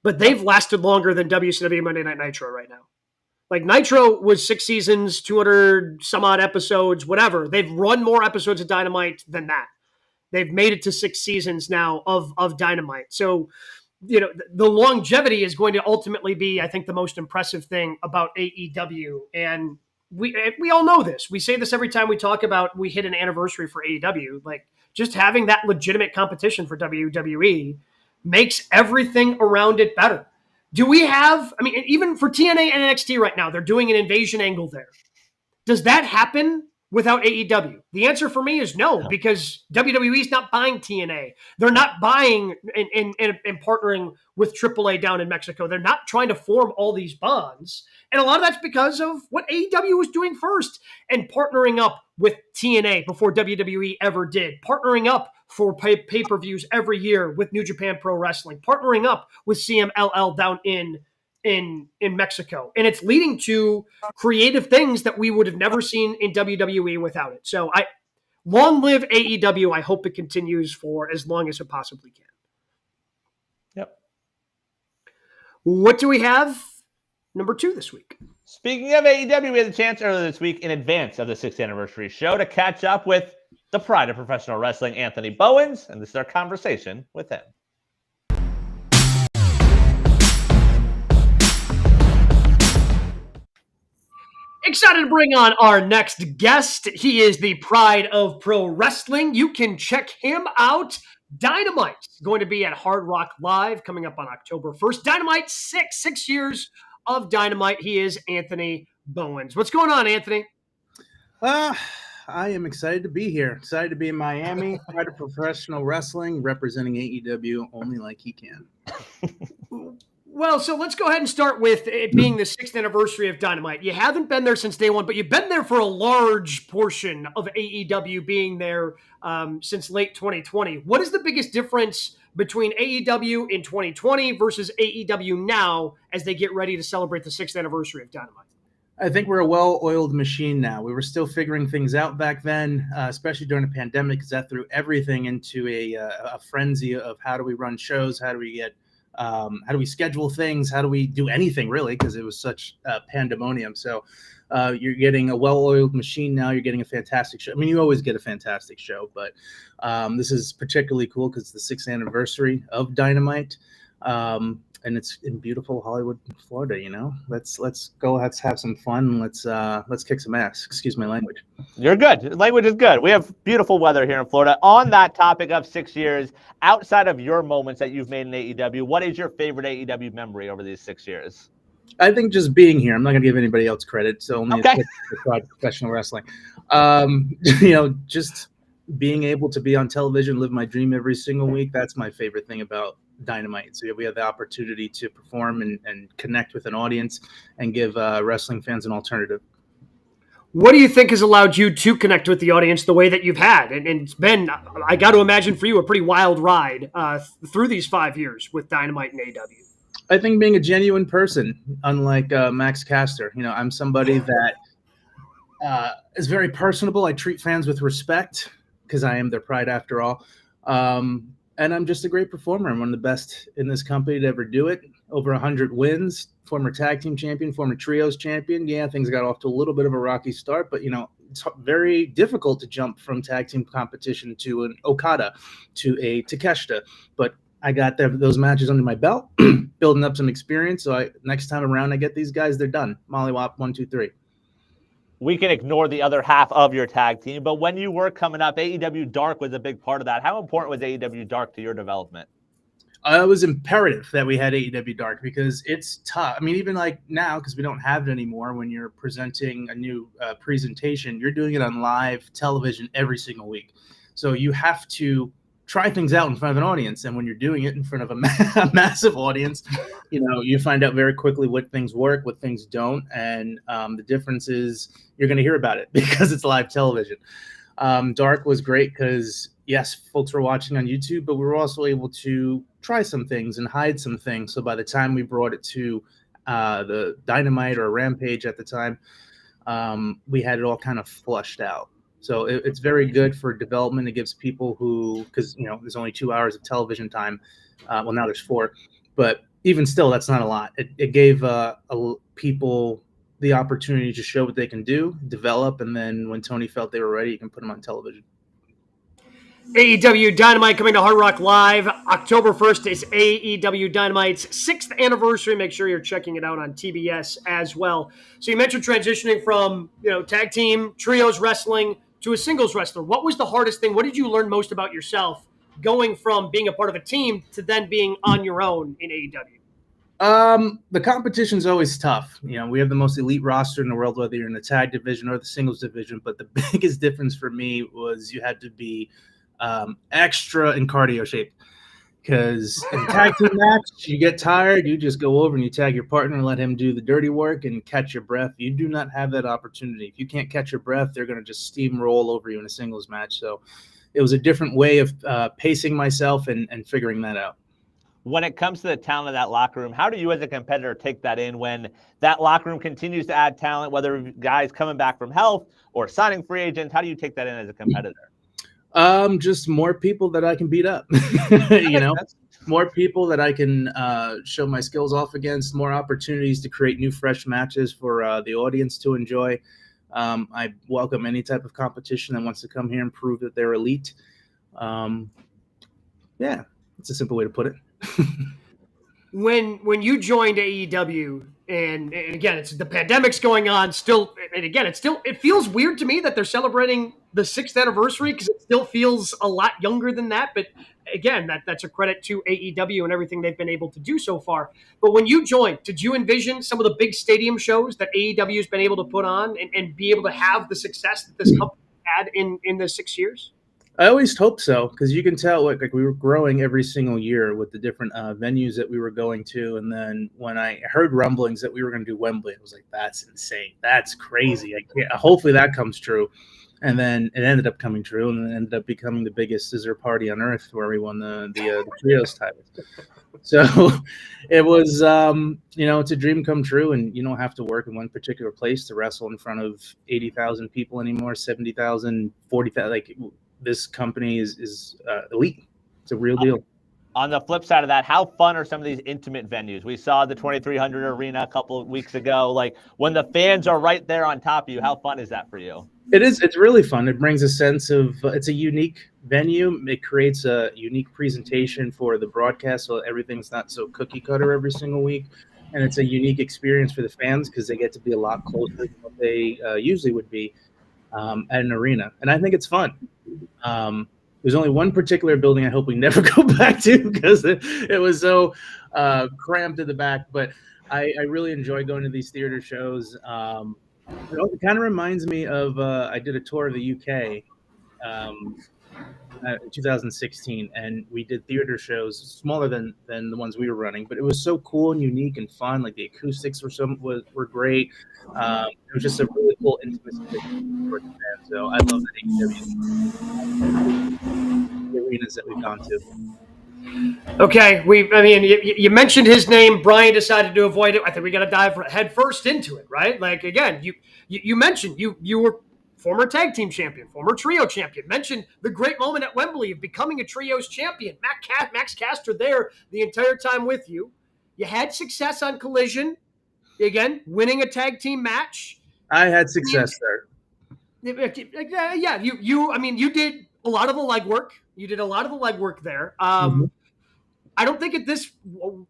but they've lasted longer than WCW Monday Night Nitro right now. Like, Nitro was 6 seasons, 200 some odd episodes, whatever. They've run more episodes of Dynamite than that. They've made it to 6 seasons now of Dynamite. So, you know, the longevity is going to ultimately be, I think, the most impressive thing about AEW. And we all know this. We say this every time we hit an anniversary for AEW. Like, just having that legitimate competition for WWE makes everything around it better. Do we have, I mean, even for TNA and NXT right now, they're doing an invasion angle there. Does that happen without AEW? The answer for me is no, because WWE is not buying TNA. They're not buying and partnering with AAA down in Mexico. They're not trying to form all these bonds. And a lot of that's because of what AEW was doing first and partnering up with TNA before WWE ever did, partnering up for pay-per-views every year with New Japan Pro Wrestling, partnering up with CMLL down in Mexico. And it's leading to creative things that we would have never seen in WWE without it. So long live AEW. I hope it continues for as long as it possibly can. Yep. What do we have? Number 2 this week. Speaking of AEW, we had a chance earlier this week in advance of the 6th anniversary show to catch up with the pride of professional wrestling, Anthony Bowens, and this is our conversation with him. Excited to bring on our next guest. He is the pride of pro wrestling. You can check him out. Dynamite going to be at Hard Rock Live coming up on October 1st. Dynamite 6 years of Dynamite. He is Anthony Bowens. What's going on, Anthony? I am excited to be here. Excited to be in Miami. Pride of professional wrestling, representing AEW only like he can. Well, so let's go ahead and start with it being the 6th anniversary of Dynamite. You haven't been there since day one, but you've been there for a large portion of AEW being there since late 2020. What is the biggest difference between AEW in 2020 versus AEW now as they get ready to celebrate the 6th anniversary of Dynamite? I think we're a well-oiled machine now. We were still figuring things out back then, especially during the pandemic, because that threw everything into a frenzy of how do we run shows, how do we schedule things, how do we do anything really, because it was such pandemonium. So you're getting a well-oiled machine now. You're getting a fantastic show. I mean, you always get a fantastic show, but this is particularly cool because it's the 6th anniversary of Dynamite. And it's in beautiful Hollywood, Florida. You know, let's go. Let's have some fun. Let's kick some ass. Excuse my language. You're good. Language is good. We have beautiful weather here in Florida. On that topic of 6 years, outside of your moments that you've made in AEW, what is your favorite AEW memory over these 6 years? I think just being here. I'm not gonna give anybody else credit. So only professional wrestling. Just being able to be on television, live my dream every single week. That's my favorite thing about Dynamite. So we have the opportunity to perform and connect with an audience and give wrestling fans an alternative. What do you think has allowed you to connect with the audience the way that you've had? And it's been, I got to imagine for you, a pretty wild ride through these 5 years with Dynamite and AEW. I think being a genuine person, unlike Max Caster. I'm somebody that is very personable. I treat fans with respect because I am their pride after all. And I'm just a great performer. I'm one of the best in this company to ever do it. Over 100 wins, former tag team champion, former trios champion. Yeah, things got off to a little bit of a rocky start, but it's very difficult to jump from tag team competition to an Okada to a Takeshita. But I got those matches under my belt, building up some experience. So next time around I get these guys, they're done. Mollywop 1, 2, 3. We can ignore the other half of your tag team, but when you were coming up, AEW Dark was a big part of that. How important was AEW Dark to your development? It was imperative that we had AEW Dark because it's tough. I mean, even like now, because we don't have it anymore, when you're presenting a new presentation, you're doing it on live television every single week. So you have to try things out in front of an audience. And when you're doing it in front of a massive audience, you find out very quickly what things work, what things don't. And the difference is you're going to hear about it because it's live television. Dark was great because, yes, folks were watching on YouTube, but we were also able to try some things and hide some things. So by the time we brought it to the Dynamite or Rampage at the time, we had it all kind of flushed out. So it's very good for development. It gives people because there's only 2 hours of television time. Well, now there's 4, but even still, that's not a lot. It gave people the opportunity to show what they can do, develop, and then when Tony felt they were ready, you can put them on television. AEW Dynamite coming to Hard Rock Live. October 1st is AEW Dynamite's 6th anniversary. Make sure you're checking it out on TBS as well. So you mentioned transitioning from tag team, trios wrestling to a singles wrestler. What was the hardest thing? What did you learn most about yourself going from being a part of a team to then being on your own in AEW? The competition's always tough. We have the most elite roster in the world, whether you're in the tag division or the singles division. But the biggest difference for me was you had to be extra in cardio shape. Because in a tag team match, you get tired, you just go over and you tag your partner and let him do the dirty work and catch your breath. You do not have that opportunity. If you can't catch your breath, they're going to just steamroll over you in a singles match. So it was a different way of pacing myself and figuring that out. When it comes to the talent of that locker room, how do you as a competitor take that in when that locker room continues to add talent, whether guys coming back from health or signing free agents? How do you take that in as a competitor? Just more people that I can beat up, more people that I can show my skills off against, more opportunities to create new, fresh matches for the audience to enjoy. I welcome any type of competition that wants to come here and prove that they're elite. Yeah, it's a simple way to put it. When you joined AEW, and again, it's the pandemic's going on still, and again, it feels weird to me that they're celebrating the 6th anniversary because it still feels a lot younger than that. But again, that's a credit to AEW and everything they've been able to do so far. But when you joined, did you envision some of the big stadium shows that AEW has been able to put on and be able to have the success that this company had in the 6 years? I always hope so, because you can tell like we were growing every single year with the different venues that we were going to. And then when I heard rumblings that we were going to do Wembley, I was like, that's insane. That's crazy. Hopefully that comes true. And then it ended up coming true, and it ended up becoming the biggest scissor party on earth where we won the trios title. So it was, it's a dream come true, and you don't have to work in one particular place to wrestle in front of 80,000 people anymore, 70,000, 40,000. Like, this company is elite. It's a real deal. On the flip side of that, how fun are some of these intimate venues? We saw the 2300 Arena a couple of weeks ago. Like, when the fans are right there on top of you, how fun is that for you? It is. It's really fun. It brings a sense of it's a unique venue. It creates a unique presentation for the broadcast, so everything's not so cookie cutter every single week. And it's a unique experience for the fans because they get to be a lot closer than what they usually would be at an arena. And I think it's fun. There's only one particular building I hope we never go back to because it was so cramped in the back. But I really enjoy going to these theater shows. It kind of reminds me of I did a tour of the UK in 2016, and we did theater shows smaller than the ones we were running, but it was so cool and unique and fun. Like, the acoustics were great. It was just a really cool intimacy for the fans. So I love that AEW arenas that we've gone to. Okay, you mentioned his name. Brian decided to avoid it. I think we got to dive head first into it, right? Like, again, you mentioned you were former tag team champion, former trio champion. Mentioned the great moment at Wembley of becoming a trios champion. Max Caster there the entire time with you. You had success on Collision, again, winning a tag team match. I had success there. Yeah, you did a lot of the legwork. You did a lot of the legwork there. I don't think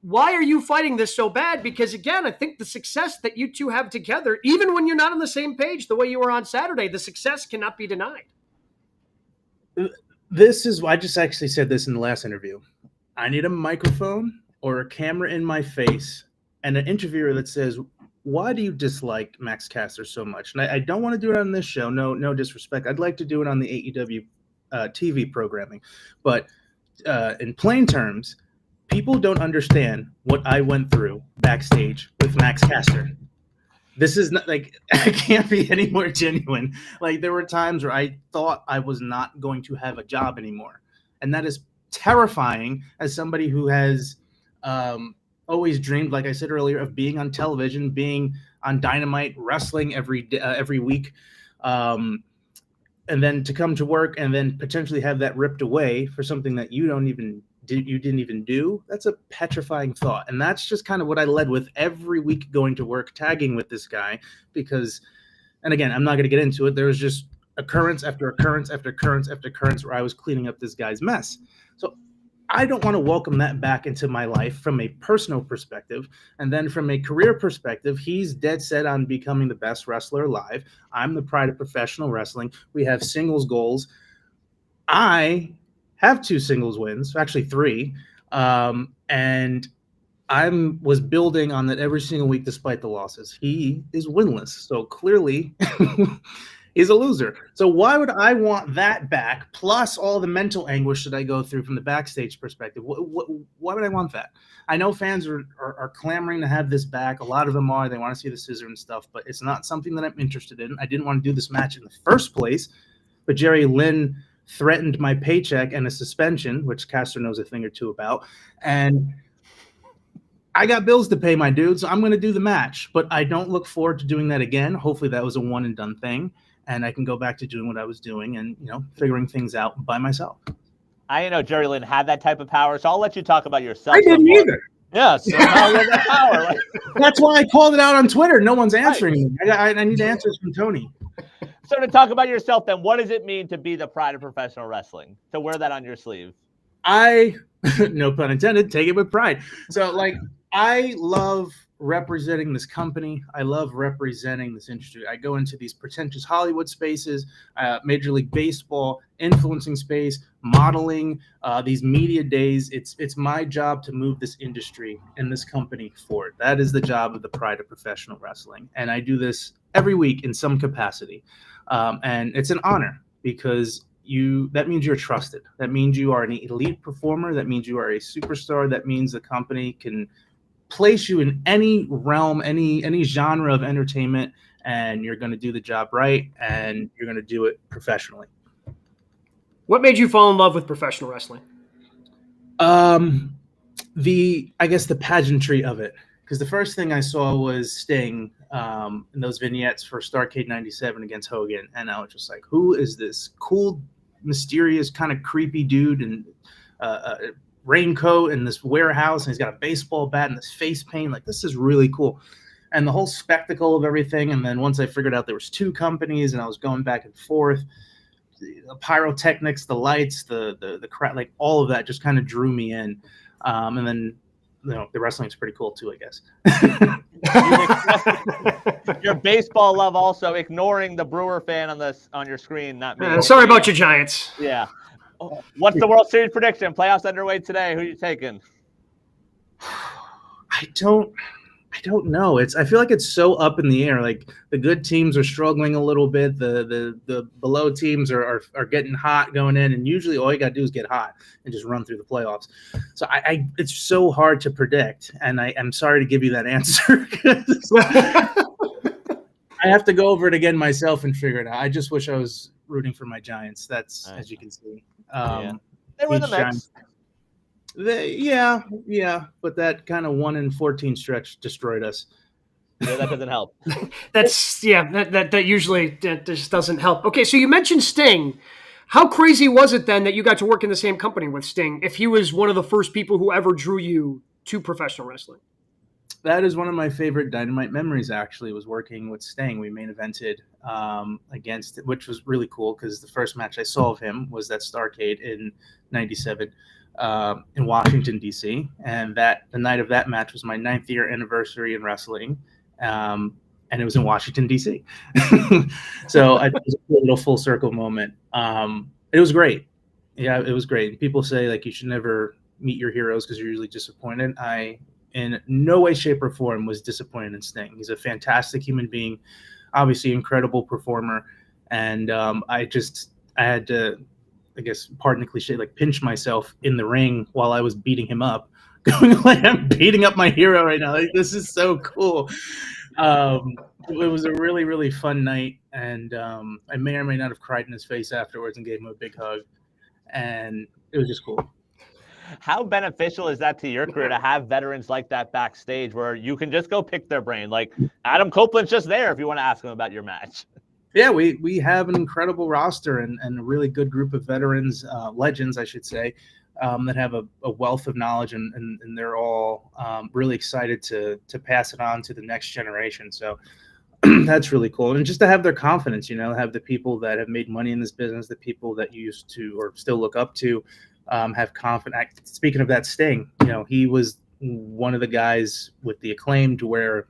why are you fighting this so bad? Because, again, I think the success that you two have together, even when you're not on the same page the way you were on Saturday, the success cannot be denied. I just actually said this in the last interview. I need a microphone or a camera in my face and an interviewer that says, why do you dislike Max Caster so much? And I don't want to do it on this show. No disrespect. I'd like to do it on the AEW TV programming. But in plain terms, people don't understand what I went through backstage with Max Caster. This is not like, I can't be any more genuine. Like, there were times where I thought I was not going to have a job anymore. And that is terrifying as somebody who has always dreamed, like I said earlier, of being on television, being on Dynamite, wrestling every week. And then to come to work and then potentially have that ripped away for something that you didn't even do. That's a petrifying thought. And that's just kind of what I led with every week going to work, tagging with this guy, because, and again, I'm not going to get into it. There was just occurrence after occurrence after occurrence after occurrence where I was cleaning up this guy's mess. So I don't want to welcome that back into my life from a personal perspective. And then from a career perspective, he's dead set on becoming the best wrestler alive. I'm the pride of professional wrestling. We have singles goals. I have 2 singles wins, actually 3. And I was building on that every single week despite the losses. He is winless. So clearly he's a loser. So why would I want that back, plus all the mental anguish that I go through from the backstage perspective? Why would I want that? I know fans are clamoring to have this back. A lot of them are. They want to see the scissor and stuff, but it's not something that I'm interested in. I didn't want to do this match in the first place, but Jerry Lynn threatened my paycheck and a suspension, which Caster knows a thing or two about. And I got bills to pay, my dude, so I'm going to do the match. But I don't look forward to doing that again. Hopefully that was a one and done thing, and I can go back to doing what I was doing and, figuring things out by myself. I didn't know Jerry Lynn had that type of power, so I'll let you talk about yourself. I didn't either. Yeah, so now you have that power. That's why I called it out on Twitter. No one's answering me. I need answers from Tony. So to talk about yourself then, what does it mean to be the pride of professional wrestling? To wear that on your sleeve? No pun intended, take it with pride. So, I love representing this company. I love representing this industry. I go into these pretentious Hollywood spaces, Major League Baseball, influencing space, modeling, these media days. It's my job to move this industry and this company forward. That is the job of the pride of professional wrestling. And I do this every week in some capacity. And it's an honor because that means you're trusted. That means you are an elite performer. That means you are a superstar. That means the company can place you in any realm, any genre of entertainment, and you're going to do the job right, and you're going to do it professionally. What made you fall in love with professional wrestling? I guess the pageantry of it, because the first thing I saw was Sting in those vignettes for Starrcade '97 against Hogan, and I was just like, who is this cool, mysterious, kind of creepy dude in a raincoat in this warehouse, and he's got a baseball bat and this face paint? Like, this is really cool. And the whole spectacle of everything. And then once I figured out there was 2 companies and I was going back and forth, the pyrotechnics, the lights, the crowd, like all of that just kind of drew me in. And then, the wrestling's pretty cool too, I guess. Your baseball love also ignoring the Brewer fan on your screen, not me. Sorry about your Giants. Yeah. What's the World Series prediction? Playoffs underway today. Who are you taking? I don't know. I feel like it's so up in the air. Like, the good teams are struggling a little bit. The below teams are getting hot going in, and usually all you got to do is get hot and just run through the playoffs. So it's so hard to predict, and I'm sorry to give you that answer. I have to go over it again myself and figure it out. I just wish I was rooting for my Giants. That's as you can see. They were the Mets. Yeah, but that kind of 1-in-14 stretch destroyed us. Yeah, that doesn't help. That usually just doesn't help. Okay, so you mentioned Sting. How crazy was it then that you got to work in the same company with Sting if he was one of the first people who ever drew you to professional wrestling? That is one of my favorite Dynamite memories, actually, was working with Sting. We main evented against it, which was really cool because the first match I saw of him was that Starrcade in '97. In Washington, D.C., and the night of that match was my 9th year anniversary in wrestling, and it was in Washington, D.C. So it was a little full circle moment. It was great. Yeah, it was great. People say, like, you should never meet your heroes because you're usually disappointed. I, in no way, shape, or form, was disappointed in Sting. He's a fantastic human being, obviously incredible performer, and I had to, I guess, pardon the cliche, like, pinch myself in the ring while I was beating him up, going like, I'm beating up my hero right now. Like, this is so cool. It was a really, really fun night, and I may or may not have cried in his face afterwards and gave him a big hug, and it was just cool. How beneficial is that to your career to have veterans like that backstage where you can just go pick their brain? Like, Adam Copeland's just there if you want to ask him about your match. Yeah, we have an incredible roster and a really good group of veterans, legends, I should say, that have a wealth of knowledge, and they're all really excited to pass it on to the next generation. So that's really cool. And just to have their confidence, have the people that have made money in this business, the people that you used to or still look up to, have confidence. Speaking of that, Sting, he was one of the guys with the Acclaim to where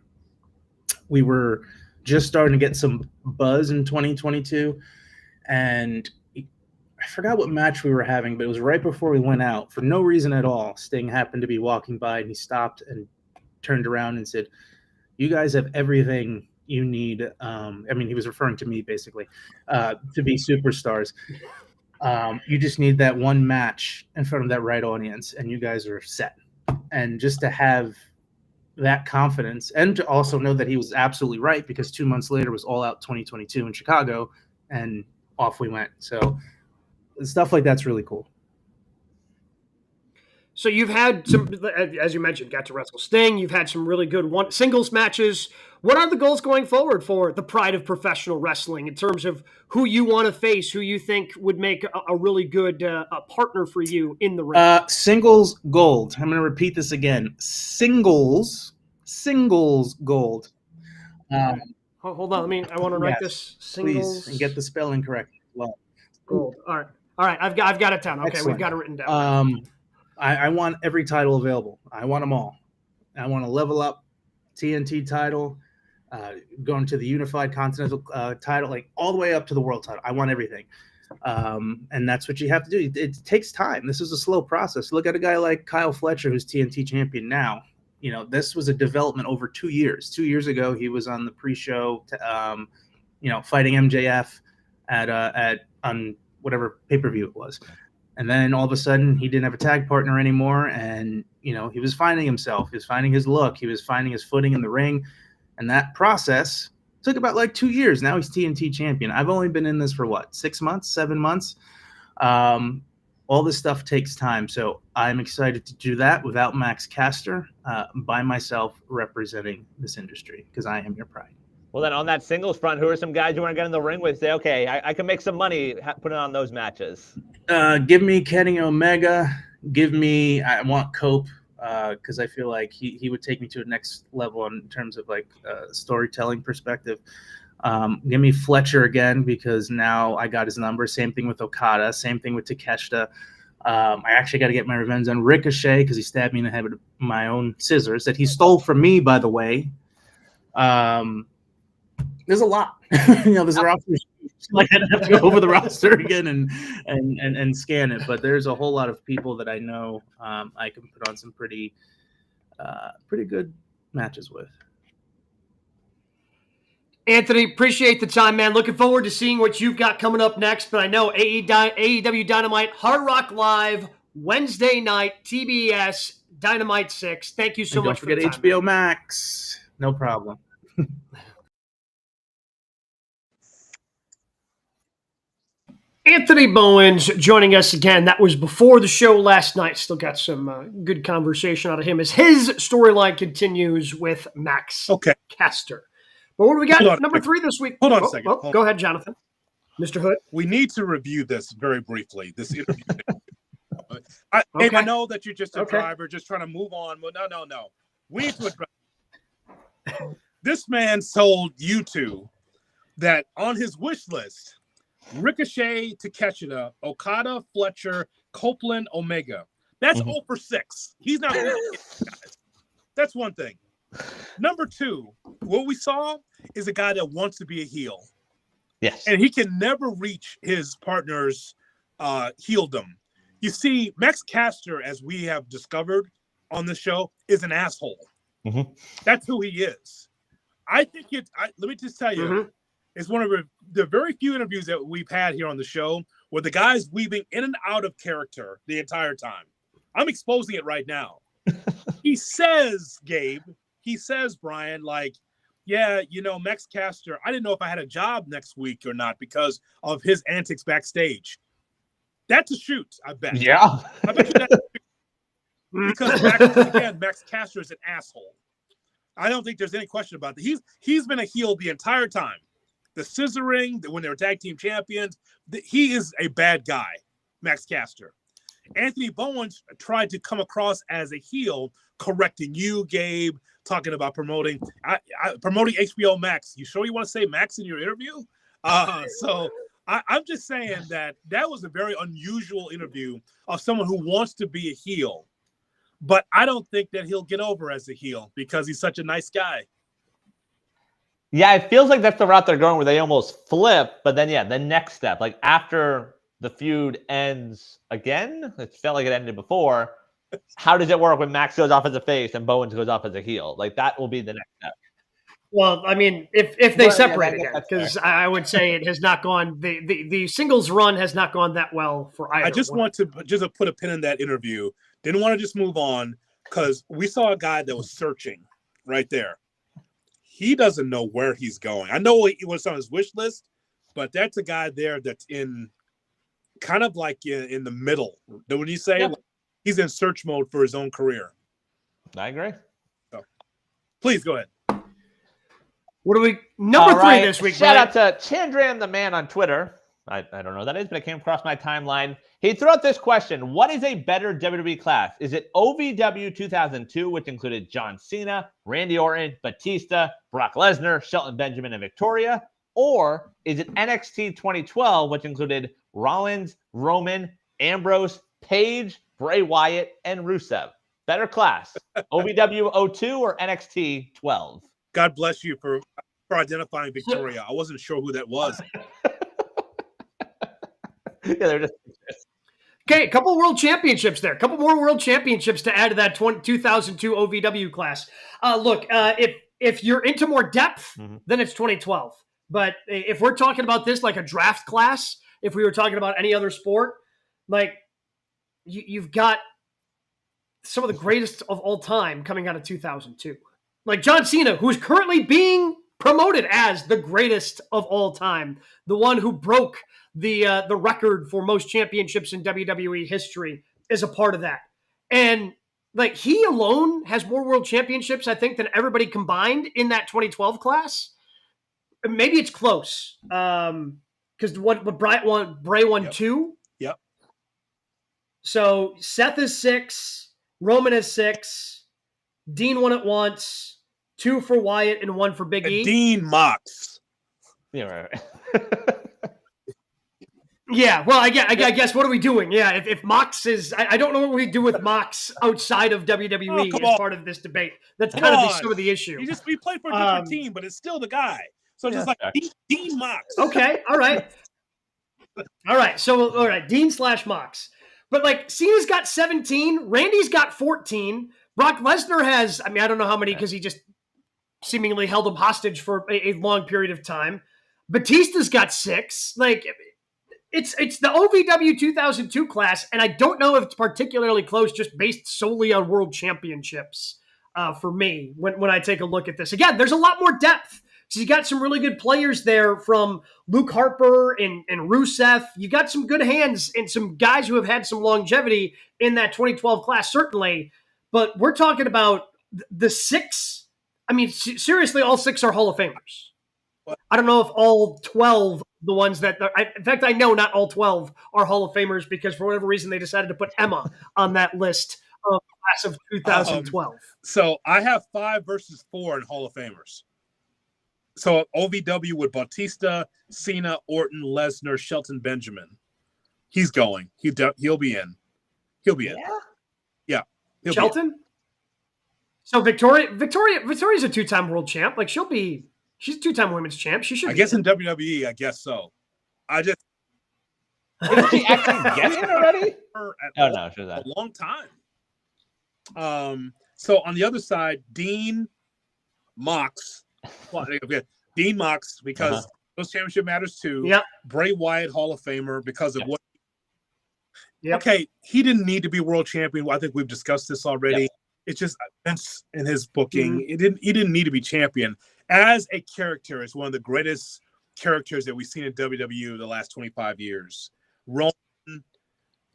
we were just starting to get some buzz in 2022, and I forgot what match we were having, but it was right before we went out. For no reason at all, Sting happened to be walking by, and he stopped and turned around and said, "You guys have everything you need." He was referring to me, basically, to be superstars. You just need that one match in front of that right audience, and you guys are set. And just to have that confidence, and to also know that he was absolutely right, because 2 months later was All Out 2022 in Chicago, and off we went. So stuff like that's really cool. So you've had some, as you mentioned, got to wrestle Sting. You've had some really good singles matches. What are the goals going forward for the pride of professional wrestling in terms of who you want to face, who you think would make a really good partner for you in the ring? Singles gold. I'm going to repeat this again. Singles gold. Hold on. I want to write this. Singles. Please, and get the spelling correct. Well, gold. All right. I've got it down. Okay, excellent. We've got it written down. I want every title available. I want them all. I want to level up TNT title, going to the Unified Continental title, like all the way up to the world title. I want everything. And that's what you have to do. It takes time. This is a slow process. Look at a guy like Kyle Fletcher, who's TNT champion now. This was a development over 2 years. 2 years ago, he was on the pre-show, fighting MJF on whatever pay-per-view it was. And then all of a sudden he didn't have a tag partner anymore. And, he was finding himself, he was finding his look, he was finding his footing in the ring. And that process took about like 2 years. Now he's TNT champion. I've only been in this for 6 months, 7 months. All this stuff takes time. So I'm excited to do that without Max Caster, by myself representing this industry, because I am your pride. Well, then on that singles front, who are some guys you want to get in the ring with? Say, okay, I can make some money putting on those matches. Give me Kenny Omega. I want Cope, because I feel like he would take me to a next level in terms of like storytelling perspective. Give me Fletcher again, because now I got his number. Same thing with Okada. Same thing with Takeshita. I actually got to get my revenge on Ricochet, because he stabbed me in the head with my own scissors that he stole from me, by the way. There's a lot. There's a roster. Like, I'd have to go over the roster again and scan it. But there's a whole lot of people that I know I can put on some pretty good matches with. Anthony, appreciate the time, man. Looking forward to seeing what you've got coming up next. But I know AEW Dynamite, Hard Rock Live, Wednesday night, TBS, Dynamite 6. Thank you so much for the time. Don't forget HBO Max. No problem. Anthony Bowens joining us again. That was before the show last night. Still got some good conversation out of him as his storyline continues with Max Caster. But what do we got number 3 this week? Hold on a second. Go ahead, Jonathan. Mr. Hood. We need to review this very briefly, this interview. And I know that you're just a driver, just trying to move on. Well, no. We need to address. This man told you two that on his wish list, Ricochet, Takeshita, Okada, Fletcher, Copeland, Omega. That's 0 for 6. He's not really guys. That's one thing. Number 2, what we saw is a guy that wants to be a heel. Yes. And he can never reach his partner's heeldom. You see, Max Caster, as we have discovered on the show, is an asshole. Mm-hmm. That's who he is. I think let me just tell you, it's one of the very few interviews that we've had here on the show where the guy's weaving in and out of character the entire time. I'm exposing it right now. He says, Gabe, Brian, like, yeah, Max Caster, I didn't know if I had a job next week or not because of his antics backstage. That's a shoot, I bet. Yeah. I bet you that's a shoot. Because, Max Caster is an asshole. I don't think there's any question about that. He's been a heel the entire time. The scissoring, when they were tag team champions, he is a bad guy, Max Caster. Anthony Bowens tried to come across as a heel, correcting you, Gabe, talking about promoting HBO Max. You sure you want to say Max in your interview? So I'm just saying that was a very unusual interview of someone who wants to be a heel. But I don't think that he'll get over as a heel because he's such a nice guy. Yeah, it feels like that's the route they're going where they almost flip. But then, the next step, like after the feud ends again, it felt like it ended before. How does it work when Max goes off as a face and Bowens goes off as a heel? Like that will be the next step. Well, I mean, if they separate again, because I would say it has not gone, the singles run has not gone that well for either. I just want to put a pin in that interview. Didn't want to just move on because we saw a guy that was searching right there. He doesn't know where he's going. I know he was on his wish list, but that's a guy there that's in kind of like in the middle. When you say like, he's in search mode for his own career. I agree. So, please go ahead. What are we number 3 this week? Shout out to Chandram the Man on Twitter. I don't know who that is, but it came across my timeline. He threw out this question: what is a better WWE class? Is it OVW 2002, which included John Cena, Randy Orton, Batista, Brock Lesnar, Shelton Benjamin, and Victoria? Or is it NXT 2012, which included Rollins, Roman, Ambrose, Paige, Bray Wyatt, and Rusev? Better class, OVW 02 or NXT 12? God bless you for identifying Victoria. I wasn't sure who that was. They're just okay. A couple world championships there. A couple more world championships to add to that 2002 OVW class. Look, if you're into more depth, then it's 2012. But if we're talking about this like a draft class, if we were talking about any other sport, like you've got some of the greatest of all time coming out of 2002. Like John Cena, who's currently being promoted as the greatest of all time, the one who broke the record for most championships in WWE history, is a part of that. And like he alone has more world championships, I think, than everybody combined in that 2012 class. Maybe it's close. Because what Bray won 2. Yep. So Seth is 6, Roman is 6, Dean won it once, 2 for Wyatt and 1 for Big E. Dean Mox. Yeah, right. Yeah, well, I guess what are we doing? Yeah, if Mox is, I don't know what we do with Mox outside of WWE as part of this debate. That's kind of some of the issue. We play for a different team, but it's still the guy. So just like Dean Mox. Okay, all right. So Dean/Mox. But like Cena's got 17, Randy's got 14, Brock Lesnar has, I don't know how many because he just seemingly held him hostage for a long period of time. Batista's got 6. Like it's the OVW 2002 class, and I don't know if it's particularly close just based solely on world championships for me when I take a look at this. Again, there's a lot more depth. So you got some really good players there from Luke Harper and Rusev. You got some good hands and some guys who have had some longevity in that 2012 class, certainly. But we're talking about the 6. Seriously, all 6 are Hall of Famers. I don't know if all 12, the ones that – in fact, I know not all 12 are Hall of Famers because for whatever reason they decided to put Emma on that list of class of 2012. So I have 5 versus 4 in Hall of Famers. So OVW with Bautista, Cena, Orton, Lesnar, Shelton Benjamin. He's going. He'll be in. He'll be in. Yeah. Shelton? So Victoria's a 2-time world champ. Like she's a 2-time women's champ. She should. I guess in WWE, I guess so. Did she actually get it already? No, sure that. A long time. So on the other side, Dean Mox. Well, Dean Mox, because those championship matters too. Yep. Bray Wyatt, Hall of Famer, because of what. Yep. Okay, he didn't need to be world champion. I think we've discussed this already. Yep. It's just Vince in his booking. Mm-hmm. He didn't need to be champion. As a character, it's one of the greatest characters that we've seen in WWE the last 25 years. Rollins,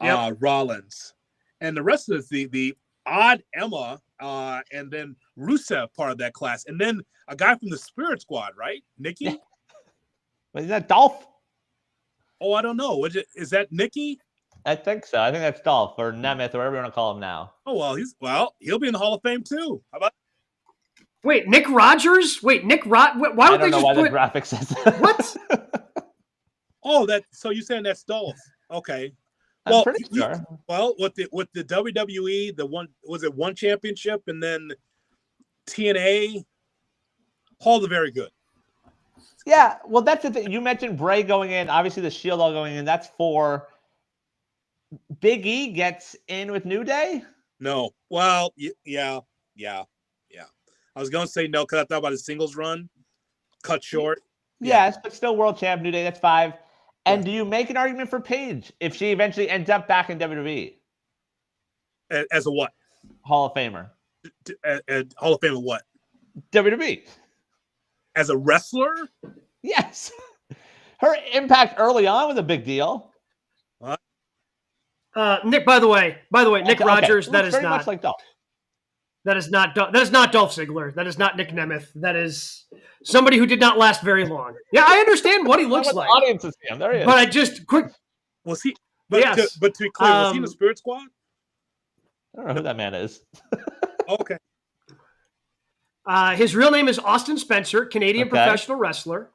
and the rest of the odd Emma, and then Rusev part of that class, and then a guy from the Spirit Squad, right? Nikki? Yeah. Is that Dolph? Oh, I don't know. Is that Nikki? I think so. I think that's Dolph or Nemeth or whatever you want to call him now. Oh, he'll be in the Hall of Fame too. How about? Wait, Nick Rogers? Why would they just put the graphic says that. What? So you're saying that's Dolph? Okay. I'm pretty sure. With the WWE, one championship and then TNA, Hall of Very Good. Yeah, well, that's the thing. You mentioned Bray going in. Obviously, the Shield all going in. That's 4. Big E gets in with New Day? No. Well, yeah. I was going to say no because I thought about his singles run. Cut short. Yes, but still world champ, New Day. That's 5. And do you make an argument for Paige if she eventually ends up back in WWE? As a what? Hall of Famer. Hall of Famer what? WWE. As a wrestler? Yes. Her impact early on was a big deal. What? Nick, by the way, Nick Rogers, that is very not much like Dolph. That is not Dolph Ziggler. That is not Nick Nemeth. That is somebody who did not last very long. Yeah, I understand what he looks like. Audience is him. There he is. But I just quick. Was he? But, yes. to be clear, was he in the Spirit Squad? I don't know who that man is. Okay. His real name is Austin Spencer, Canadian professional wrestler.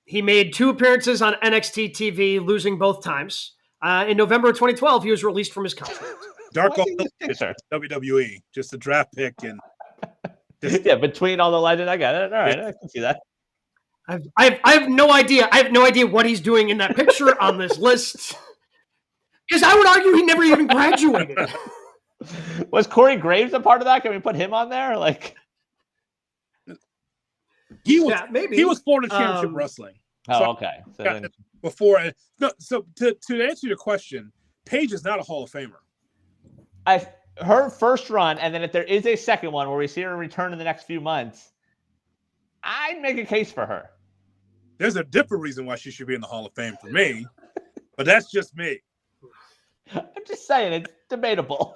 He made 2 appearances on NXT TV, losing both times. In November of 2012, he was released from his contract. Darko WWE, just a draft pick, and between all the legends, I got it. All right, I can see that. I have no idea. I have no idea what he's doing in that picture on this list. Because I would argue he never even graduated. Was Corey Graves a part of that? Can we put him on there? Like he was, maybe he was Florida Championship Wrestling. Oh, okay. So then, Before, no. So to answer your question, Paige is not a Hall of Famer. her first run, and then if there is a second one where we see her return in the next few months, I'd make a case for her. There's a different reason why she should be in the Hall of Fame for me, but that's just me. I'm just saying, it's debatable.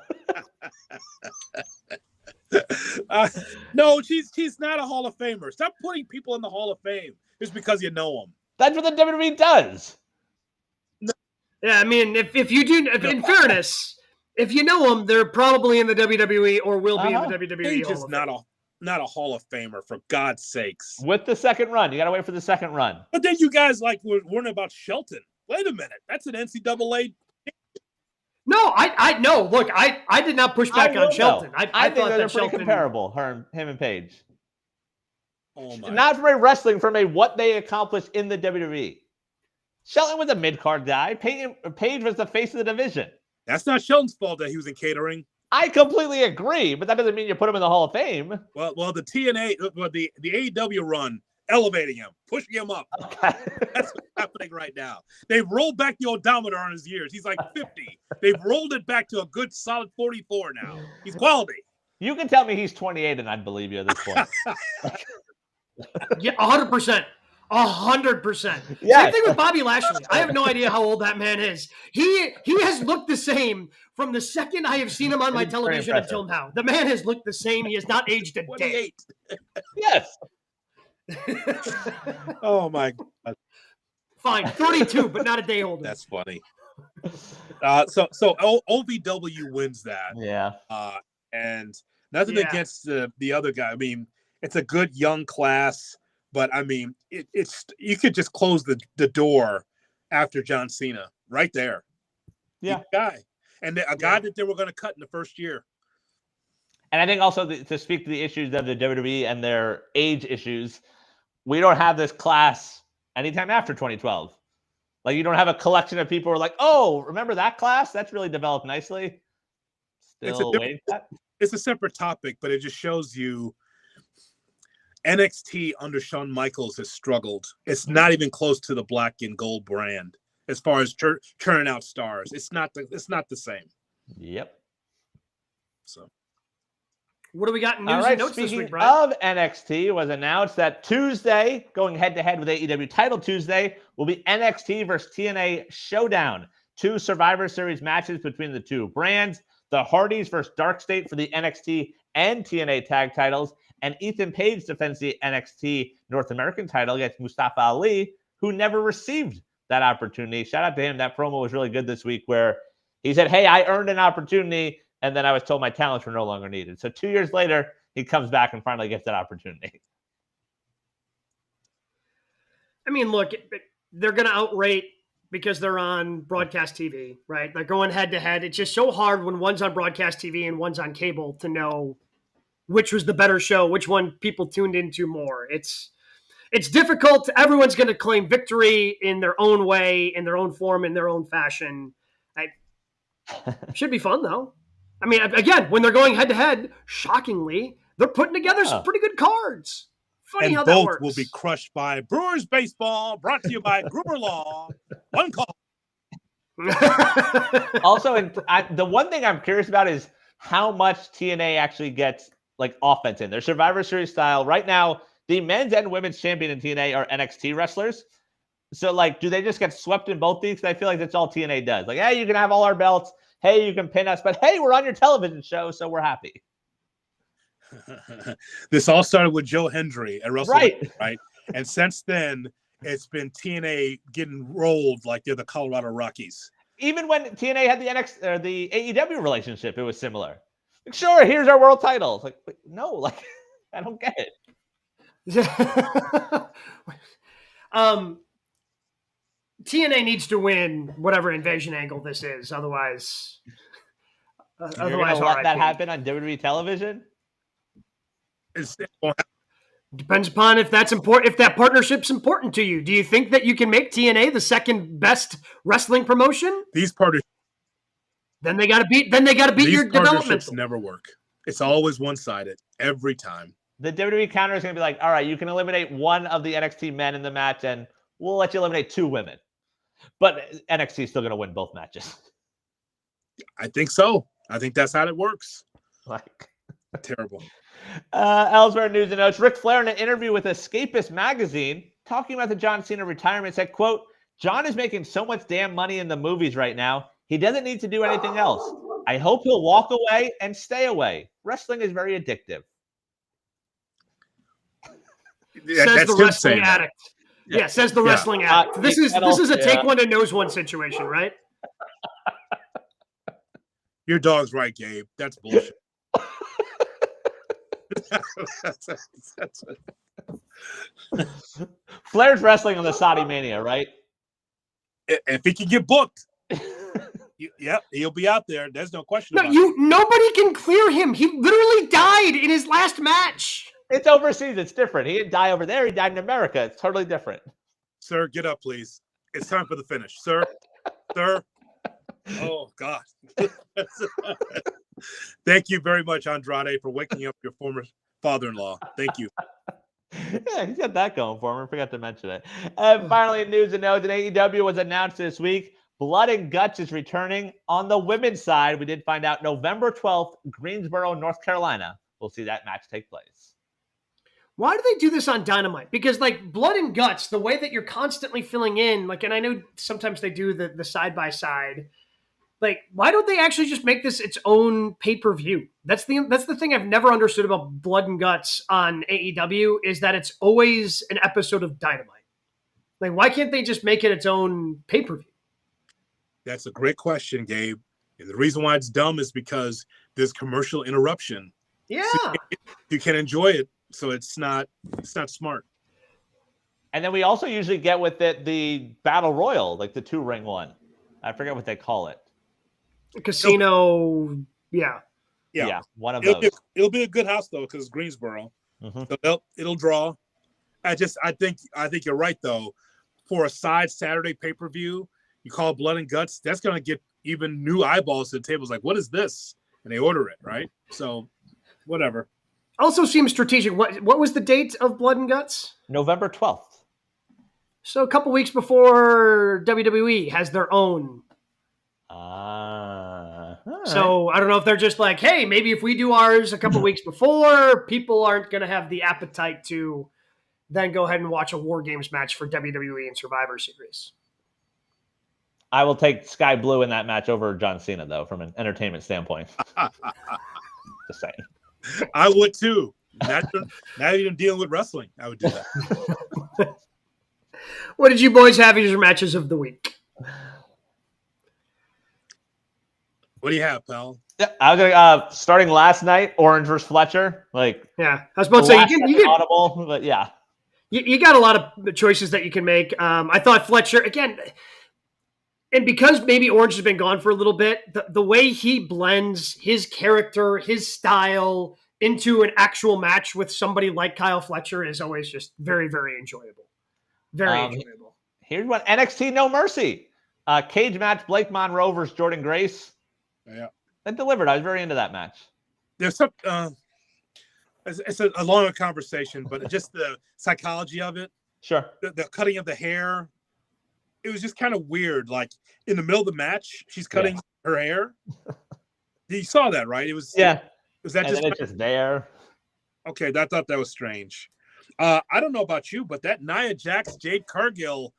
No, she's not a Hall of Famer. Stop putting people in the Hall of Fame just because you know them. That's what the WWE does. Yeah, I mean, if you do, in fairness, if you know them, they're probably in the WWE or will be in the WWE. Paige Hall is of not Fame. not a Hall of Famer, for God's sakes. With the second run, you got to wait for the second run. But then you guys were worrying about Shelton. Wait a minute, that's an NCAA. No, I no. Look, I did not push back on Shelton. I think thought they're that pretty Shelton, comparable. Him and Paige. Oh my! Not from a wrestling, from a what they accomplished in the WWE. Shelton was a mid-card guy. Paige was the face of the division. That's not Shelton's fault that he was in catering. I completely agree, but that doesn't mean you put him in the Hall of Fame. Well, the the AEW run, elevating him, pushing him up. Okay. That's what's happening right now. They've rolled back the odometer on his years. He's like 50. They've rolled it back to a good solid 44 now. He's quality. You can tell me he's 28 and I'd believe you at this point. Yeah, 100%. 100%. Yes. Same thing with Bobby Lashley. I have no idea how old that man is. He has looked the same from the second I have seen him on my television until now. The man has looked the same. He has not aged a day. 28. Yes. Oh my God. Fine, 32, but not a day older. That's funny. So OVW wins that. Yeah. And nothing against the other guy. I mean, it's a good young class, but I mean, it's you could just close the door after John Cena right there. Yeah. Guy. And a guy that they were going to cut in the first year. And I think also to speak to the issues of the WWE and their age issues, we don't have this class anytime after 2012. Like, you don't have a collection of people who are like, oh, remember that class? That's really developed nicely. Still waiting for that. It's a separate topic, but it just shows you NXT under Shawn Michaels has struggled. It's not even close to the black and gold brand as far as churning out stars. It's not the same. Yep. So, what do we got in news and notes this week, Speaking Brian? of NXT, it was announced that Tuesday, going head-to-head with AEW Title Tuesday, will be NXT versus TNA Showdown. 2 Survivor Series matches between the two brands. The Hardys versus Dark State for the NXT and TNA tag titles. And Ethan Page defends the NXT North American title against Mustafa Ali, who never received that opportunity. Shout out to him. That promo was really good this week, where he said, hey, I earned an opportunity, and then I was told my talents were no longer needed. So 2 years later, he comes back and finally gets that opportunity. I mean, look, they're going to outrate because they're on broadcast TV, right? They're going head to head. It's just so hard when one's on broadcast TV and one's on cable to know which was the better show, which one people tuned into more. It's difficult. Everyone's going to claim victory in their own way, in their own form, in their own fashion. Should be fun, though. I mean, again, when they're going head to head, shockingly, they're putting together some pretty good cards. Funny and how both that works. will be crushed by Brewers Baseball, brought to you by Gruber Law. One call. Also, the one thing I'm curious about is how much TNA actually gets like offense in their Survivor Series style. Right now, the men's and women's champion in TNA are NXT wrestlers. So, like, do they just get swept in both these? I feel like that's all TNA does. Like, hey, you can have all our belts. Hey, you can pin us. But, hey, we're on your television show, so we're happy. This all started with Joe Hendry at WrestleMania, right? And since then, it's been TNA getting rolled like they're the Colorado Rockies. Even when TNA had the AEW relationship, it was similar. Like, sure, here's our world titles. Like, no, like, I don't get it. TNA needs to win whatever invasion angle this is. Otherwise, You're gonna let that happen on WWE television? Depends upon if that's important. If that partnership's important to you, do you think that you can make TNA the second best wrestling promotion? These partnerships. Then they got to beat. Then they got to beat your development. Never work. It's always one-sided every time. The WWE counter is going to be like, all right, you can eliminate one of the NXT men in the match, and we'll let you eliminate 2 women. But NXT is still going to win both matches. I think so. I think that's how it works. Like terrible. Elsewhere news and notes, Ric Flair in an interview with Escapist magazine talking about the John Cena retirement said, quote, John is making so much damn money in the movies right now. He doesn't need to do anything else. I hope he'll walk away and stay away. Wrestling is very addictive. Says the wrestling addict. Yeah, says the wrestling addict. This is a take one and knows one situation, right? Your dog's right, Gabe. That's bullshit. Flair's wrestling on the Saudi Mania, right? If he can get booked, yep, he'll be out there. There's no question. Nobody can clear him. He literally died in his last match. It's overseas. It's different. He didn't die over there. He died in America. It's totally different. Sir, get up, please. It's time for the finish, sir. Sir. Oh God. Thank you very much, Andrade, for waking up your former father-in-law. Thank you. Yeah, he's got that going for him. I forgot to mention it. And finally, news and notes, and AEW was announced this week. Blood and Guts is returning. On the women's side, we did find out November 12th, Greensboro, North Carolina. We'll see that match take place. Why do they do this on Dynamite? Because, like, Blood and Guts, the way that you're constantly filling in, like, and I know sometimes they do the side-by-side. Like, why don't they actually just make this its own pay-per-view? That's the thing I've never understood about Blood and Guts on AEW is that it's always an episode of Dynamite. Like, why can't they just make it its own pay-per-view? That's a great question, Gabe. And the reason why it's dumb is because there's commercial interruption. Yeah. So you can enjoy it, so it's not smart. And then we also usually get with it the Battle Royal, like the 2-ring one. I forget what they call it. Casino, yeah, one of those. It'll be a good house though, because Greensboro, so it'll draw. I think you're right though. For a side Saturday pay-per-view, you call it Blood and Guts. That's gonna get even new eyeballs to the tables. Like, what is this? And they order it, right? So, whatever. Also seems strategic. What was the date of Blood and Guts? November 12th. So a couple weeks before WWE has their own. So I don't know if they're just like, hey, maybe if we do ours a couple weeks before, people aren't going to have the appetite to then go ahead and watch a War Games match for WWE and Survivor Series. I will take Sky Blue in that match over John Cena, though, from an entertainment standpoint. Just saying. I would too. Now you're dealing with wrestling. I would do that. What did you boys have as your matches of the week? What do you have, pal? Yeah, I was gonna starting last night, Orange versus Fletcher. I was about to say you can audible, but yeah, you got a lot of choices that you can make. I thought Fletcher again, and because maybe Orange has been gone for a little bit, the way he blends his character, his style into an actual match with somebody like Kyle Fletcher is always just very, very enjoyable. Very enjoyable. Here's one: NXT No Mercy, cage match: Blake Monroe versus Jordan Grace. Yeah, that delivered. I was very into that match. There's some. It's a longer conversation, but just the psychology of it. Sure. The cutting of the hair. It was just kind of weird. Like in the middle of the match, she's cutting her hair. You saw that, right? It was. Yeah. Was that and just there? Okay, I thought that was strange. I don't know about you, but that Nia Jax Jade Cargill.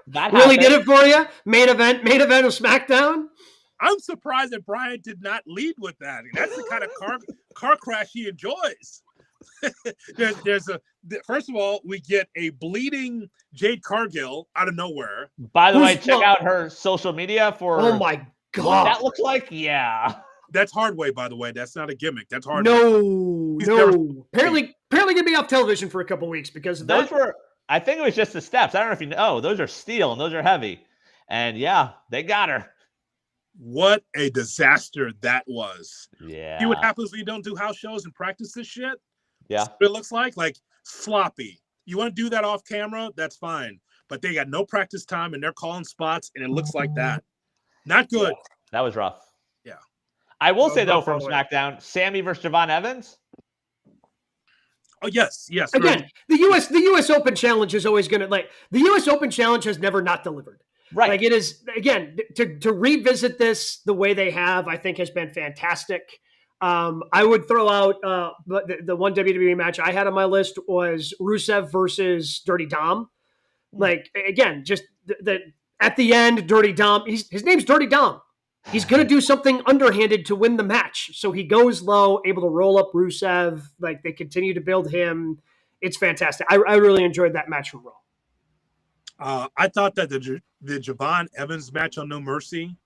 That really did it for you? Main event of SmackDown? I'm surprised that Brian did not lead with that. That's the kind of car crash he enjoys. First of all, we get a bleeding Jade Cargill out of nowhere. By the way, check out her social media for oh my god, what that looks like. Yeah, that's Hardway. By the way, that's not a gimmick. That's Hardway. No. Apparently gonna be off television for a couple weeks because of those were. I think it was just the steps. I don't know if you know. Those are steel and those are heavy. And yeah, they got her. What a disaster that was. Yeah. See what happens when you don't do house shows and practice this shit? Yeah. It looks like sloppy. You want to do that off camera? That's fine. But they got no practice time and they're calling spots and it looks like that. Not good. Yeah, that was rough. Yeah. I will say though, from SmackDown, Sammy versus Javon Evans. Oh yes. Again, the U.S. Open Challenge is always going to the U.S. Open Challenge has never not delivered. Right. Like it is, again, to revisit this the way they have, I think has been fantastic. I would throw out the one WWE match I had on my list was Rusev versus Dirty Dom. Like, again, just at the end, Dirty Dom, his name's Dirty Dom. He's going to do something underhanded to win the match. So he goes low, able to roll up Rusev. Like, they continue to build him. It's fantastic. I really enjoyed that match from Raw. I thought that the Javon Evans match on No Mercy,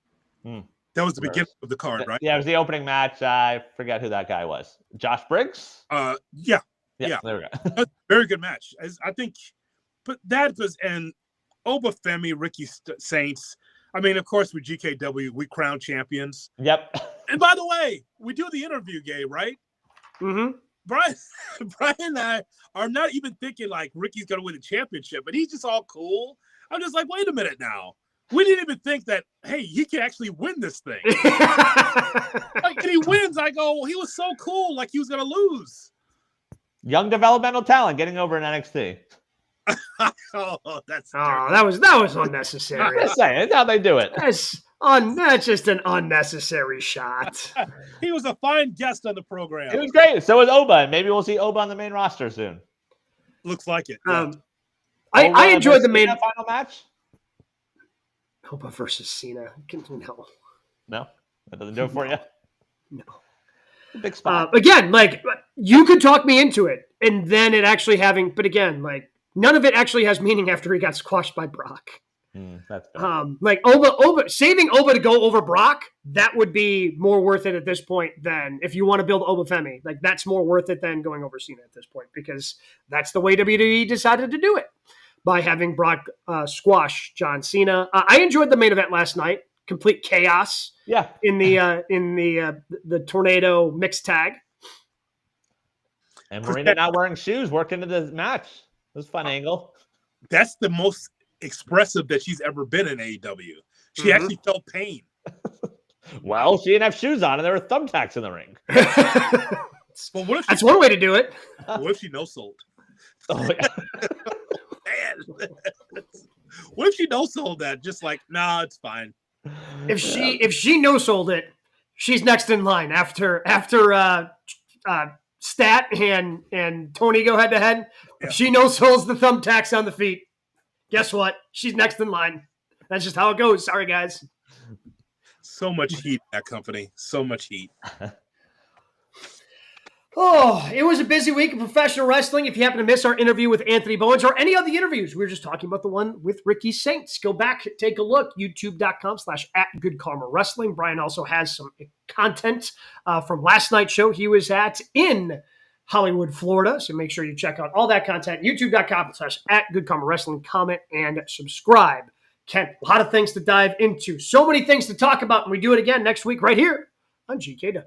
that was the beginning of the card, right? Yeah, it was the opening match. I forget who that guy was. Josh Briggs? Yeah. There we go. Very good match. I think, but that was, and Obafemi, Ricky Saints. I mean, of course, with GKW, we crown champions. Yep. And by the way, we do the interview, Gabe, right? Mm-hmm. Brian and I are not even thinking like Ricky's going to win the championship, but he's just all cool. I'm just like, wait a minute now. We didn't even think that, hey, he can actually win this thing. Like, and he wins. I go, he was so cool, like he was going to lose. Young developmental talent getting over in NXT. That was unnecessary. I'm just saying, that's how they do it. That's just an unnecessary shot. He was a fine guest on the program. It was great. So was Oba, and maybe we'll see Oba on the main roster soon. Looks like it. I enjoyed the main final match. Oba versus Cena. No, that doesn't do it for you. No. Big spot. Again, like you could talk me into it, and then it actually having. But again, like none of it actually has meaning after he got squashed by Brock. That's fair. Like Oba saving Oba to go over Brock, that would be more worth it at this point than if you want to build Obafemi. Like that's more worth it than going over Cena at this point because that's the way WWE decided to do it by having Brock squash John Cena. I enjoyed the main event last night. Complete chaos. Yeah. In the tornado mixed tag. And Marina not wearing shoes worked into the match. It was a fun angle. That's the most expressive that she's ever been in AEW. She actually felt pain. Well, she didn't have shoes on, and there were thumbtacks in the ring. Well, what if that's one way to do it. What if she no-sold? Oh, yeah. Man. What if she no-sold that? Just like, nah, it's fine. If she no-sold it, she's next in line after Stat and Tony go head to head. If she no-solds the thumbtacks on the feet, guess what? She's next in line. That's just how it goes. Sorry, guys. So much heat, that company. So much heat. Oh, it was a busy week of professional wrestling. If you happen to miss our interview with Anthony Bowens or any of the interviews, we were just talking about the one with Ricky Saints. Go back, take a look, youtube.com/@GoodKarmaWrestling. Brian also has some content from last night's show he was at in Hollywood, Florida. So make sure you check out all that content. youtube.com/@GoodKarmaWrestling. Comment and subscribe. Ken, a lot of things to dive into. So many things to talk about, and we do it again next week right here on GKW.